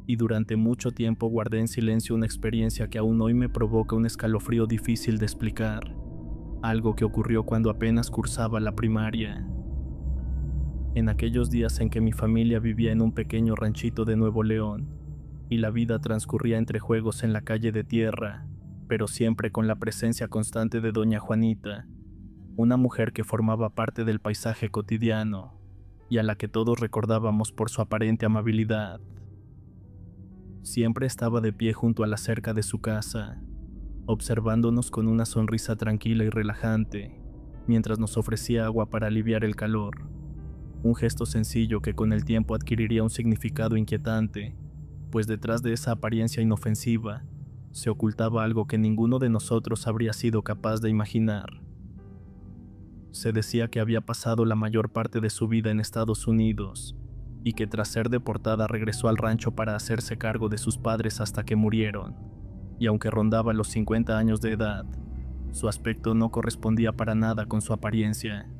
y durante mucho tiempo guardé en silencio una experiencia que aún hoy me provoca un escalofrío difícil de explicar, algo que ocurrió cuando apenas cursaba la primaria. En aquellos días en que mi familia vivía en un pequeño ranchito de Nuevo León, y la vida transcurría entre juegos en la calle de tierra, pero siempre con la presencia constante de doña Juanita, una mujer que formaba parte del paisaje cotidiano, y a la que todos recordábamos por su aparente amabilidad. Siempre estaba de pie junto a la cerca de su casa, observándonos con una sonrisa tranquila y relajante, mientras nos ofrecía agua para aliviar el calor. Un gesto sencillo que con el tiempo adquiriría un significado inquietante, pues detrás de esa apariencia inofensiva se ocultaba algo que ninguno de nosotros habría sido capaz de imaginar. Se decía que había pasado la mayor parte de su vida en Estados Unidos y que tras ser deportada regresó al rancho para hacerse cargo de sus padres hasta que murieron, y aunque rondaba los 50 años de edad, su aspecto no correspondía para nada con su apariencia,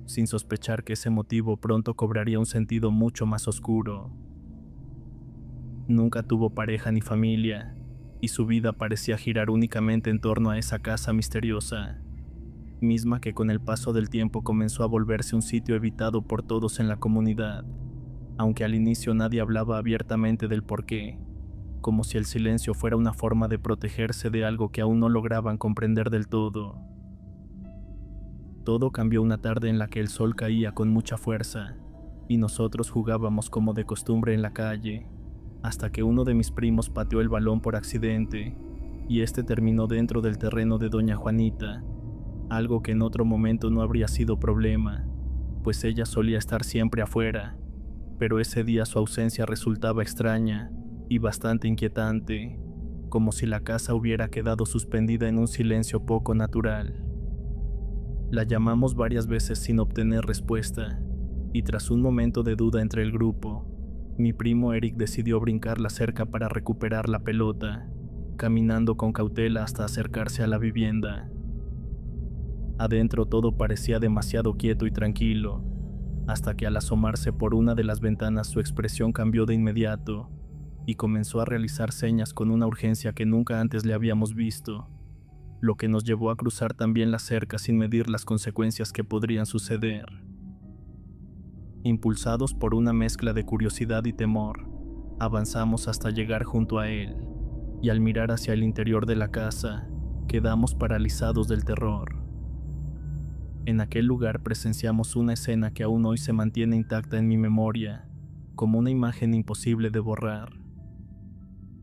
sin sospechar que ese motivo pronto cobraría un sentido mucho más oscuro. Nunca tuvo pareja ni familia, y su vida parecía girar únicamente en torno a esa casa misteriosa, misma que con el paso del tiempo comenzó a volverse un sitio evitado por todos en la comunidad, aunque al inicio nadie hablaba abiertamente del porqué, como si el silencio fuera una forma de protegerse de algo que aún no lograban comprender del todo. Todo cambió una tarde en la que el sol caía con mucha fuerza, y nosotros jugábamos como de costumbre en la calle, hasta que uno de mis primos pateó el balón por accidente, y este terminó dentro del terreno de doña Juanita, algo que en otro momento no habría sido problema, pues ella solía estar siempre afuera, pero ese día su ausencia resultaba extraña y bastante inquietante, como si la casa hubiera quedado suspendida en un silencio poco natural. La llamamos varias veces sin obtener respuesta, y tras un momento de duda entre el grupo, mi primo Eric decidió brincar la cerca para recuperar la pelota, caminando con cautela hasta acercarse a la vivienda. Adentro todo parecía demasiado quieto y tranquilo, hasta que al asomarse por una de las ventanas su expresión cambió de inmediato y comenzó a realizar señas con una urgencia que nunca antes le habíamos visto, lo que nos llevó a cruzar también la cerca sin medir las consecuencias que podrían suceder. Impulsados por una mezcla de curiosidad y temor, avanzamos hasta llegar junto a él, y al mirar hacia el interior de la casa, quedamos paralizados del terror. En aquel lugar presenciamos una escena que aún hoy se mantiene intacta en mi memoria, como una imagen imposible de borrar.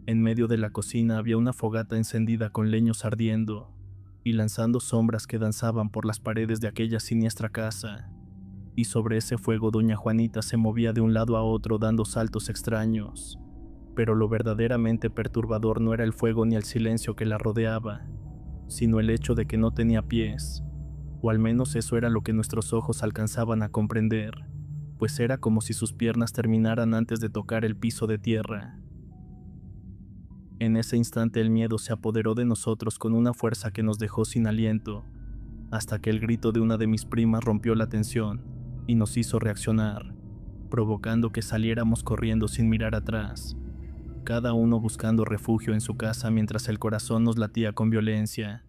En medio de la cocina había una fogata encendida con leños ardiendo y lanzando sombras que danzaban por las paredes de aquella siniestra casa, y sobre ese fuego doña Juanita se movía de un lado a otro dando saltos extraños, pero lo verdaderamente perturbador no era el fuego ni el silencio que la rodeaba, sino el hecho de que no tenía pies, o al menos eso era lo que nuestros ojos alcanzaban a comprender, pues era como si sus piernas terminaran antes de tocar el piso de tierra. En ese instante el miedo se apoderó de nosotros con una fuerza que nos dejó sin aliento, hasta que el grito de una de mis primas rompió la tensión y nos hizo reaccionar, provocando que saliéramos corriendo sin mirar atrás, cada uno buscando refugio en su casa mientras el corazón nos latía con violencia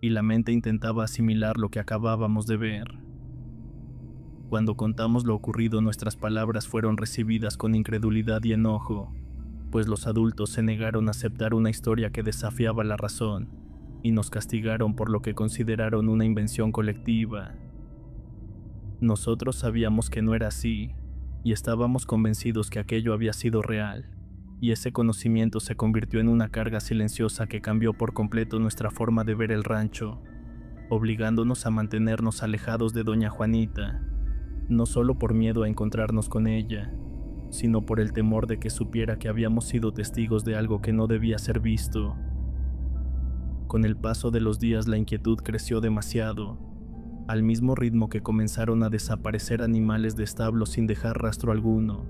y la mente intentaba asimilar lo que acabábamos de ver. Cuando contamos lo ocurrido, nuestras palabras fueron recibidas con incredulidad y enojo, pues los adultos se negaron a aceptar una historia que desafiaba la razón y nos castigaron por lo que consideraron una invención colectiva. Nosotros sabíamos que no era así y estábamos convencidos que aquello había sido real, y ese conocimiento se convirtió en una carga silenciosa que cambió por completo nuestra forma de ver el rancho, obligándonos a mantenernos alejados de doña Juanita, no solo por miedo a encontrarnos con ella, sino por el temor de que supiera que habíamos sido testigos de algo que no debía ser visto. Con el paso de los días la inquietud creció demasiado, al mismo ritmo que comenzaron a desaparecer animales de establo sin dejar rastro alguno,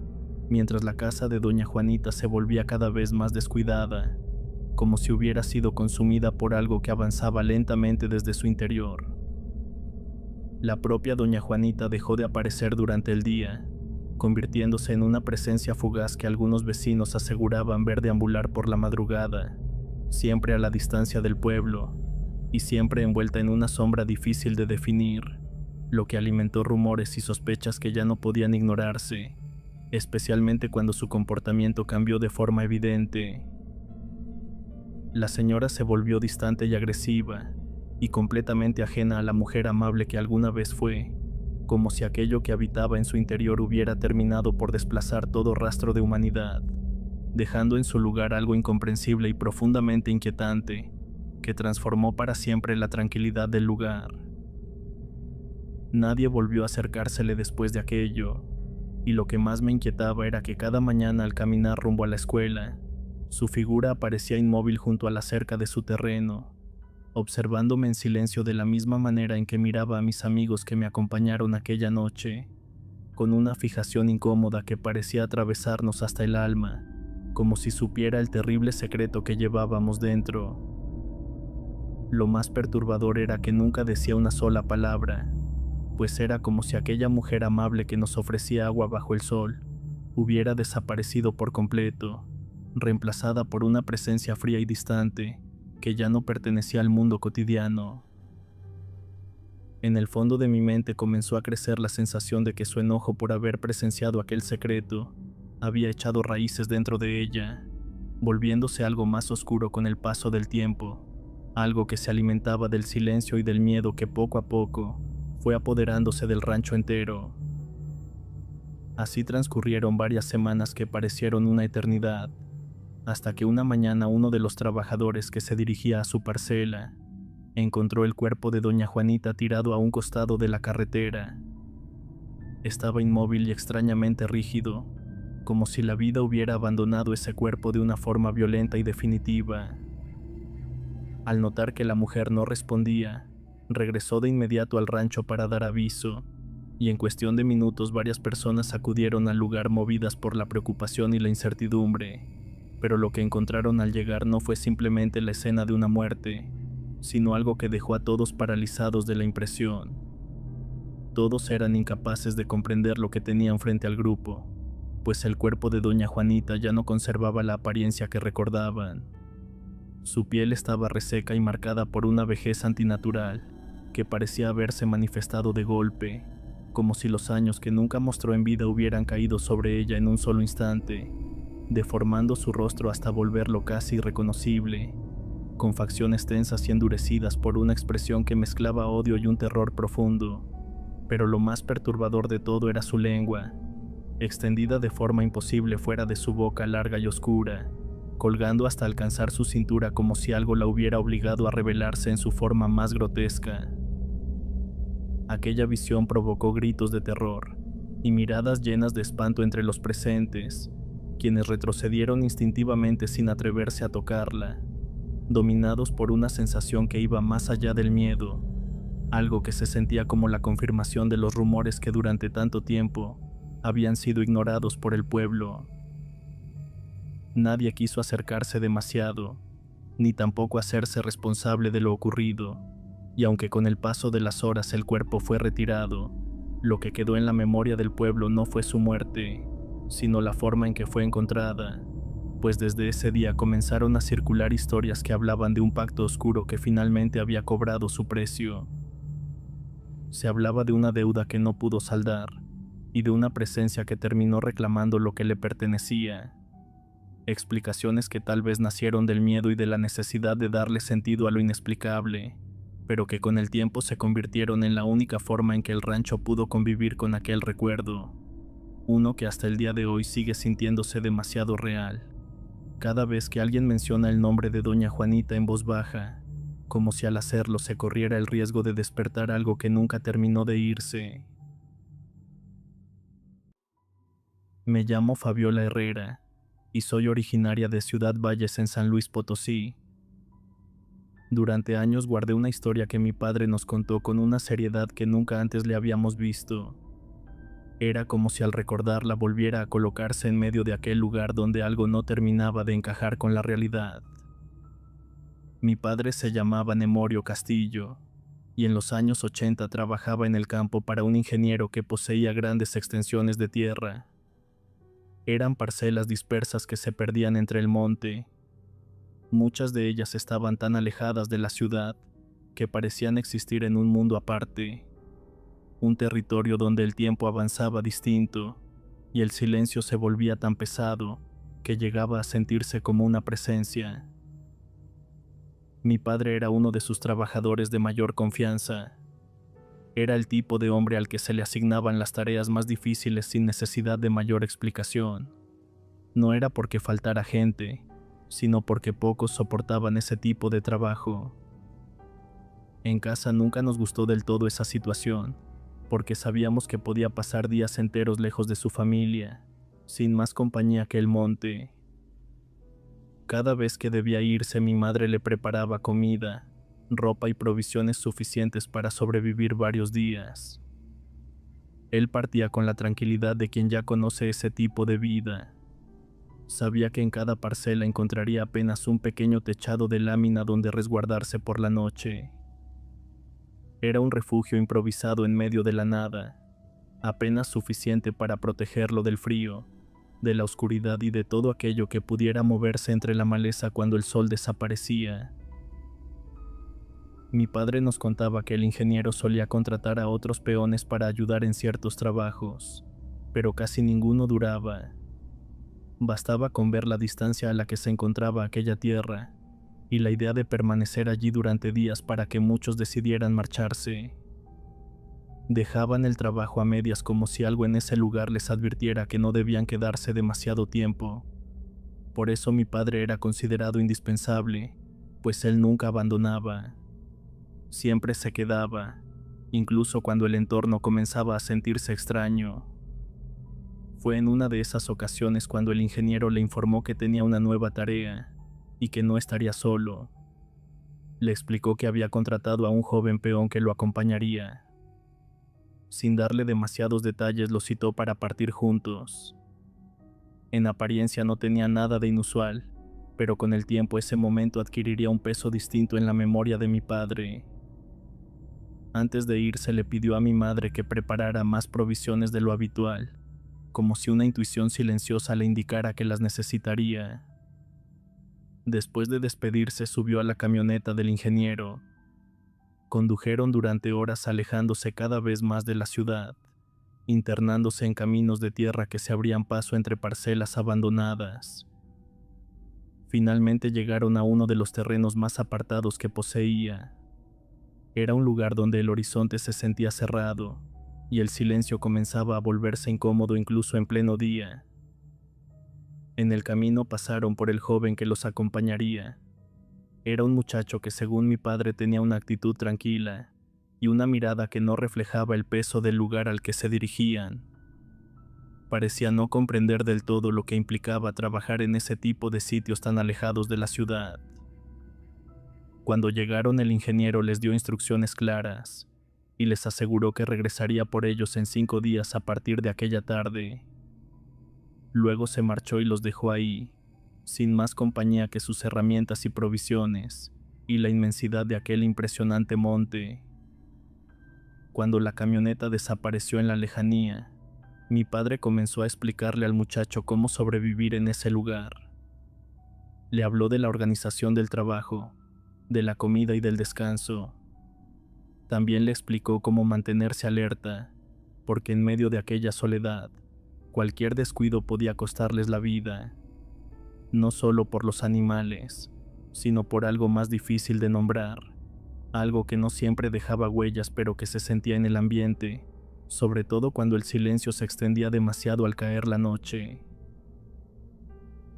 mientras la casa de doña Juanita se volvía cada vez más descuidada, como si hubiera sido consumida por algo que avanzaba lentamente desde su interior. La propia doña Juanita dejó de aparecer durante el día, convirtiéndose en una presencia fugaz que algunos vecinos aseguraban ver deambular por la madrugada, siempre a la distancia del pueblo, y siempre envuelta en una sombra difícil de definir, lo que alimentó rumores y sospechas que ya no podían ignorarse, especialmente cuando su comportamiento cambió de forma evidente. La señora se volvió distante y agresiva, y completamente ajena a la mujer amable que alguna vez fue, como si aquello que habitaba en su interior hubiera terminado por desplazar todo rastro de humanidad, dejando en su lugar algo incomprensible y profundamente inquietante, que transformó para siempre la tranquilidad del lugar. Nadie volvió a acercársele después de aquello, y lo que más me inquietaba era que cada mañana al caminar rumbo a la escuela, su figura aparecía inmóvil junto a la cerca de su terreno, observándome en silencio de la misma manera en que miraba a mis amigos que me acompañaron aquella noche, con una fijación incómoda que parecía atravesarnos hasta el alma, como si supiera el terrible secreto que llevábamos dentro. Lo más perturbador era que nunca decía una sola palabra, pues era como si aquella mujer amable que nos ofrecía agua bajo el sol hubiera desaparecido por completo, reemplazada por una presencia fría y distante que ya no pertenecía al mundo cotidiano. En el fondo de mi mente comenzó a crecer la sensación de que su enojo por haber presenciado aquel secreto había echado raíces dentro de ella, volviéndose algo más oscuro con el paso del tiempo, algo que se alimentaba del silencio y del miedo que poco a poco fue apoderándose del rancho entero. Así transcurrieron varias semanas que parecieron una eternidad, hasta que una mañana uno de los trabajadores que se dirigía a su parcela encontró el cuerpo de doña Juanita tirado a un costado de la carretera. Estaba inmóvil y extrañamente rígido, como si la vida hubiera abandonado ese cuerpo de una forma violenta y definitiva. Al notar que la mujer no respondía, regresó de inmediato al rancho para dar aviso, y en cuestión de minutos varias personas acudieron al lugar movidas por la preocupación y la incertidumbre. Pero lo que encontraron al llegar no fue simplemente la escena de una muerte, sino algo que dejó a todos paralizados de la impresión. Todos eran incapaces de comprender lo que tenían frente al grupo, pues el cuerpo de doña Juanita ya no conservaba la apariencia que recordaban. Su piel estaba reseca y marcada por una vejez antinatural, que parecía haberse manifestado de golpe, como si los años que nunca mostró en vida hubieran caído sobre ella en un solo instante, deformando su rostro hasta volverlo casi irreconocible, con facciones tensas y endurecidas por una expresión que mezclaba odio y un terror profundo. Pero lo más perturbador de todo era su lengua, extendida de forma imposible fuera de su boca larga y oscura, colgando hasta alcanzar su cintura como si algo la hubiera obligado a revelarse en su forma más grotesca. Aquella visión provocó gritos de terror y miradas llenas de espanto entre los presentes, quienes retrocedieron instintivamente sin atreverse a tocarla. dominados por una sensación que iba más allá del miedo, algo que se sentía como la confirmación de los rumores que durante tanto tiempo habían sido ignorados por el pueblo. Nadie quiso acercarse demasiado, ni tampoco hacerse responsable de lo ocurrido, y aunque con el paso de las horas el cuerpo fue retirado, lo que quedó en la memoria del pueblo no fue su muerte, sino la forma en que fue encontrada, pues desde ese día comenzaron a circular historias que hablaban de un pacto oscuro que finalmente había cobrado su precio. Se hablaba de una deuda que no pudo saldar, y de una presencia que terminó reclamando lo que le pertenecía. Explicaciones que tal vez nacieron del miedo y de la necesidad de darle sentido a lo inexplicable, pero que con el tiempo se convirtieron en la única forma en que el rancho pudo convivir con aquel recuerdo, uno que hasta el día de hoy sigue sintiéndose demasiado real. Cada vez que alguien menciona el nombre de Doña Juanita en voz baja, como si al hacerlo se corriera el riesgo de despertar algo que nunca terminó de irse. Me llamo Fabiola Herrera y soy originaria de Ciudad Valles en San Luis Potosí. Durante años guardé una historia que mi padre nos contó con una seriedad que nunca antes le habíamos visto. Era como si al recordarla volviera a colocarse en medio de aquel lugar donde algo no terminaba de encajar con la realidad. Mi padre se llamaba Nemorio Castillo, y en los años 80 trabajaba en el campo para un ingeniero que poseía grandes extensiones de tierra. Eran parcelas dispersas que se perdían entre el monte. Muchas de ellas estaban tan alejadas de la ciudad que parecían existir en un mundo aparte, un territorio donde el tiempo avanzaba distinto y el silencio se volvía tan pesado que llegaba a sentirse como una presencia. Mi padre era uno de sus trabajadores de mayor confianza. Era el tipo de hombre al que se le asignaban las tareas más difíciles sin necesidad de mayor explicación. No era porque faltara gente, sino porque pocos soportaban ese tipo de trabajo. En casa nunca nos gustó del todo esa situación, porque sabíamos que podía pasar días enteros lejos de su familia, sin más compañía que el monte. Cada vez que debía irse, mi madre le preparaba comida, ropa y provisiones suficientes para sobrevivir varios días. Él partía con la tranquilidad de quien ya conoce ese tipo de vida. Sabía que en cada parcela encontraría apenas un pequeño techado de lámina donde resguardarse por la noche. Era un refugio improvisado en medio de la nada, apenas suficiente para protegerlo del frío, de la oscuridad y de todo aquello que pudiera moverse entre la maleza cuando el sol desaparecía. Mi padre nos contaba que el ingeniero solía contratar a otros peones para ayudar en ciertos trabajos, pero casi ninguno duraba. Bastaba con ver la distancia a la que se encontraba aquella tierra y la idea de permanecer allí durante días para que muchos decidieran marcharse. Dejaban el trabajo a medias como si algo en ese lugar les advirtiera que no debían quedarse demasiado tiempo. Por eso mi padre era considerado indispensable, pues él nunca abandonaba. Siempre se quedaba, incluso cuando el entorno comenzaba a sentirse extraño. Fue en una de esas ocasiones cuando el ingeniero le informó que tenía una nueva tarea y que no estaría solo. Le explicó que había contratado a un joven peón que lo acompañaría. Sin darle demasiados detalles, lo citó para partir juntos. En apariencia no tenía nada de inusual, pero con el tiempo ese momento adquiriría un peso distinto en la memoria de mi padre. Antes de irse le pidió a mi madre que preparara más provisiones de lo habitual, como si una intuición silenciosa le indicara que las necesitaría. Después de despedirse, subió a la camioneta del ingeniero. Condujeron durante horas alejándose cada vez más de la ciudad, internándose en caminos de tierra que se abrían paso entre parcelas abandonadas. Finalmente llegaron a uno de los terrenos más apartados que poseía. Era un lugar donde el horizonte se sentía cerrado y el silencio comenzaba a volverse incómodo incluso en pleno día. En el camino pasaron por el joven que los acompañaría. Era un muchacho que, según mi padre, tenía una actitud tranquila y una mirada que no reflejaba el peso del lugar al que se dirigían. Parecía no comprender del todo lo que implicaba trabajar en ese tipo de sitios tan alejados de la ciudad. Cuando llegaron, el ingeniero les dio instrucciones claras y les aseguró que regresaría por ellos en 5 días a partir de aquella tarde. Luego se marchó y los dejó ahí, sin más compañía que sus herramientas y provisiones, y la inmensidad de aquel impresionante monte. Cuando la camioneta desapareció en la lejanía, mi padre comenzó a explicarle al muchacho cómo sobrevivir en ese lugar. Le habló de la organización del trabajo, de la comida y del descanso. También le explicó cómo mantenerse alerta, porque en medio de aquella soledad, cualquier descuido podía costarles la vida, no solo por los animales, sino por algo más difícil de nombrar, algo que no siempre dejaba huellas pero que se sentía en el ambiente, sobre todo cuando el silencio se extendía demasiado al caer la noche.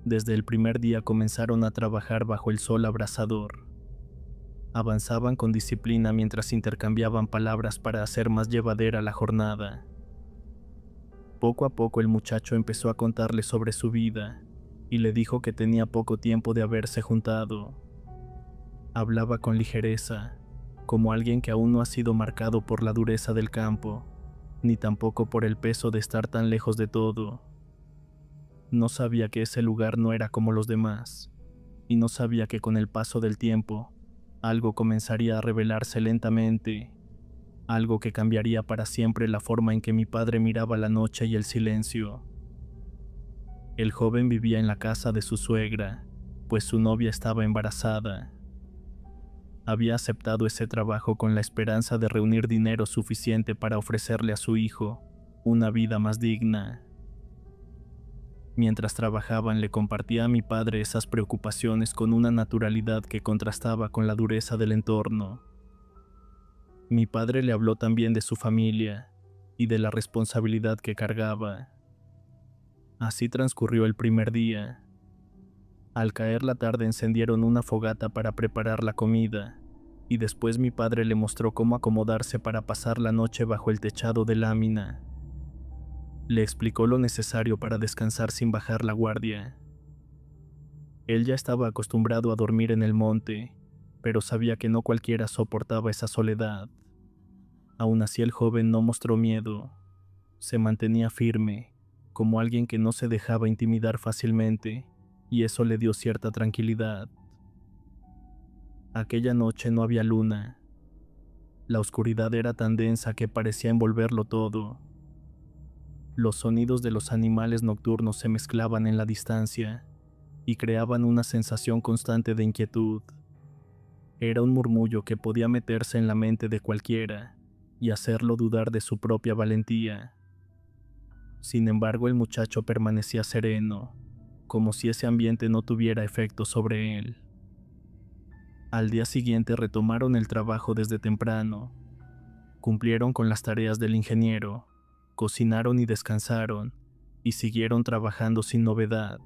Desde el primer día comenzaron a trabajar bajo el sol abrasador. Avanzaban con disciplina mientras intercambiaban palabras para hacer más llevadera la jornada. Poco a poco el muchacho empezó a contarle sobre su vida y le dijo que tenía poco tiempo de haberse juntado. Hablaba con ligereza, como alguien que aún no ha sido marcado por la dureza del campo, ni tampoco por el peso de estar tan lejos de todo. No sabía que ese lugar no era como los demás, y no sabía que con el paso del tiempo, algo comenzaría a revelarse lentamente, algo que cambiaría para siempre la forma en que mi padre miraba la noche y el silencio. El joven vivía en la casa de su suegra, pues su novia estaba embarazada. Había aceptado ese trabajo con la esperanza de reunir dinero suficiente para ofrecerle a su hijo una vida más digna. Mientras trabajaban, le compartía a mi padre esas preocupaciones con una naturalidad que contrastaba con la dureza del entorno. Mi padre le habló también de su familia y de la responsabilidad que cargaba. Así transcurrió el primer día. Al caer la tarde encendieron una fogata para preparar la comida, y después mi padre le mostró cómo acomodarse para pasar la noche bajo el techado de lámina. Le explicó lo necesario para descansar sin bajar la guardia. Él ya estaba acostumbrado a dormir en el monte, pero sabía que no cualquiera soportaba esa soledad. Aún así el joven no mostró miedo. Se mantenía firme, como alguien que no se dejaba intimidar fácilmente, y eso le dio cierta tranquilidad. Aquella noche no había luna. La oscuridad era tan densa que parecía envolverlo todo. Los sonidos de los animales nocturnos se mezclaban en la distancia y creaban una sensación constante de inquietud. Era un murmullo que podía meterse en la mente de cualquiera y hacerlo dudar de su propia valentía. Sin embargo, el muchacho permanecía sereno, como si ese ambiente no tuviera efecto sobre él. Al día siguiente retomaron el trabajo desde temprano. Cumplieron con las tareas del ingeniero, cocinaron y descansaron, y siguieron trabajando sin novedad.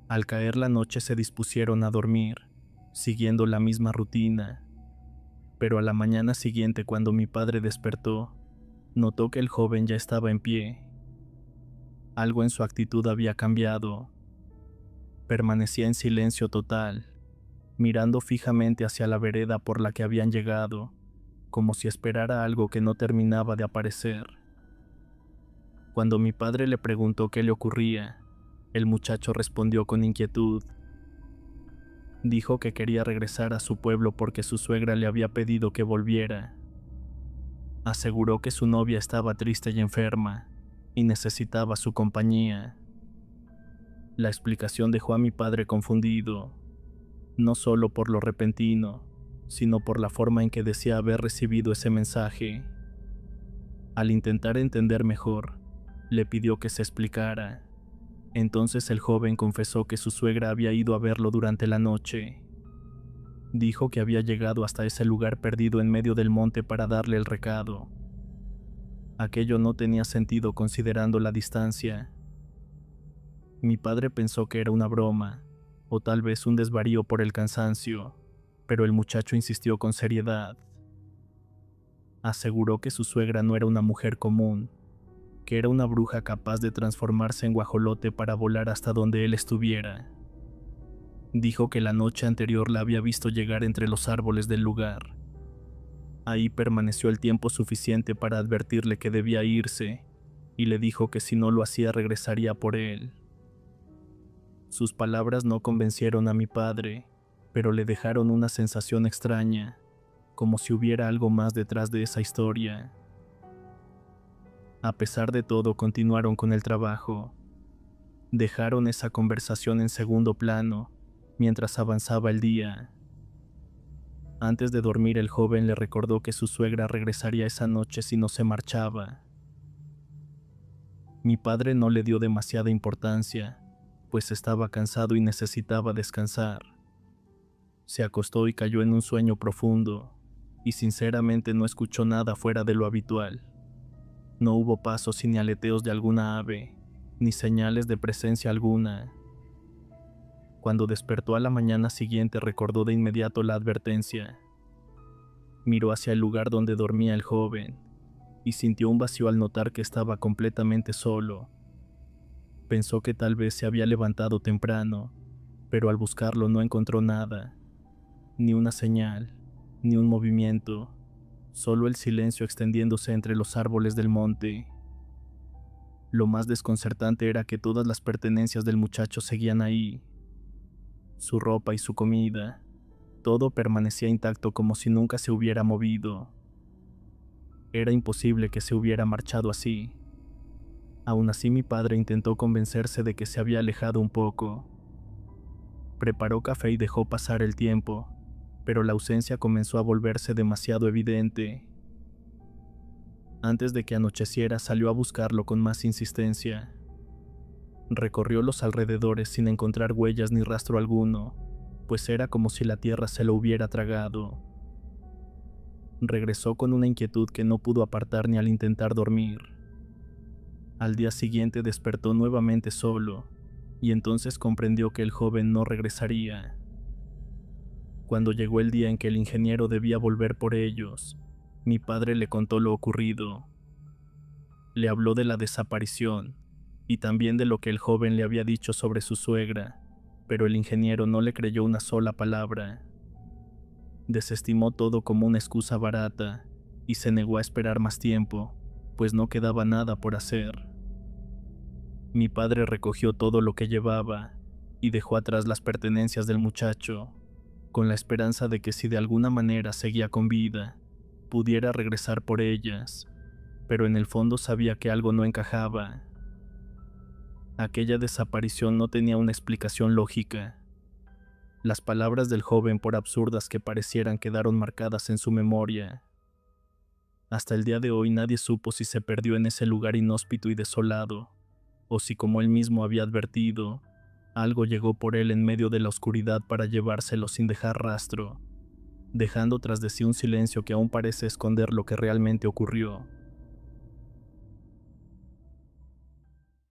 Al caer la noche se dispusieron a dormir, siguiendo la misma rutina. Pero a la mañana siguiente, cuando mi padre despertó, notó que el joven ya estaba en pie. Algo en su actitud había cambiado. Permanecía en silencio total, mirando fijamente hacia la vereda por la que habían llegado, como si esperara algo que no terminaba de aparecer. Cuando mi padre le preguntó qué le ocurría, el muchacho respondió con inquietud. Dijo que quería regresar a su pueblo porque su suegra le había pedido que volviera. Aseguró que su novia estaba triste y enferma, y necesitaba su compañía. La explicación dejó a mi padre confundido, no solo por lo repentino, sino por la forma en que decía haber recibido ese mensaje. Al intentar entender mejor, le pidió que se explicara. Entonces el joven confesó que su suegra había ido a verlo durante la noche. Dijo que había llegado hasta ese lugar perdido en medio del monte para darle el recado. Aquello no tenía sentido considerando la distancia. Mi padre pensó que era una broma, o tal vez un desvarío por el cansancio, pero el muchacho insistió con seriedad. Aseguró que su suegra no era una mujer común, que era una bruja capaz de transformarse en guajolote para volar hasta donde él estuviera. Dijo que la noche anterior la había visto llegar entre los árboles del lugar. Ahí permaneció el tiempo suficiente para advertirle que debía irse, y le dijo que si no lo hacía regresaría por él. Sus palabras no convencieron a mi padre, pero le dejaron una sensación extraña, como si hubiera algo más detrás de esa historia. A pesar de todo, continuaron con el trabajo. Dejaron esa conversación en segundo plano mientras avanzaba el día. Antes de dormir, el joven le recordó que su suegra regresaría esa noche si no se marchaba. Mi padre no le dio demasiada importancia, pues estaba cansado y necesitaba descansar. Se acostó y cayó en un sueño profundo, y sinceramente no escuchó nada fuera de lo habitual. No hubo pasos ni aleteos de alguna ave, ni señales de presencia alguna. Cuando despertó a la mañana siguiente, recordó de inmediato la advertencia. Miró hacia el lugar donde dormía el joven y sintió un vacío al notar que estaba completamente solo. Pensó que tal vez se había levantado temprano, pero al buscarlo no encontró nada, ni una señal, ni un movimiento, solo el silencio extendiéndose entre los árboles del monte. Lo más desconcertante era que todas las pertenencias del muchacho seguían ahí. Su ropa y su comida, todo permanecía intacto como si nunca se hubiera movido. Era imposible que se hubiera marchado así. Aún así, mi padre intentó convencerse de que se había alejado un poco. Preparó café y dejó pasar el tiempo, pero la ausencia comenzó a volverse demasiado evidente. Antes de que anocheciera, salió a buscarlo con más insistencia. Recorrió los alrededores sin encontrar huellas ni rastro alguno, pues era como si la tierra se lo hubiera tragado. Regresó con una inquietud que no pudo apartar ni al intentar dormir. Al día siguiente despertó nuevamente solo, y entonces comprendió que el joven no regresaría. Cuando llegó el día en que el ingeniero debía volver por ellos, mi padre le contó lo ocurrido. Le habló de la desaparición y también de lo que el joven le había dicho sobre su suegra, pero el ingeniero no le creyó una sola palabra. Desestimó todo como una excusa barata y se negó a esperar más tiempo, pues no quedaba nada por hacer. Mi padre recogió todo lo que llevaba y dejó atrás las pertenencias del muchacho, con la esperanza de que si de alguna manera seguía con vida, pudiera regresar por ellas, pero en el fondo sabía que algo no encajaba. Aquella desaparición no tenía una explicación lógica. Las palabras del joven, por absurdas que parecieran, quedaron marcadas en su memoria. Hasta el día de hoy nadie supo si se perdió en ese lugar inhóspito y desolado, o si, como él mismo había advertido, algo llegó por él en medio de la oscuridad para llevárselo sin dejar rastro, dejando tras de sí un silencio que aún parece esconder lo que realmente ocurrió.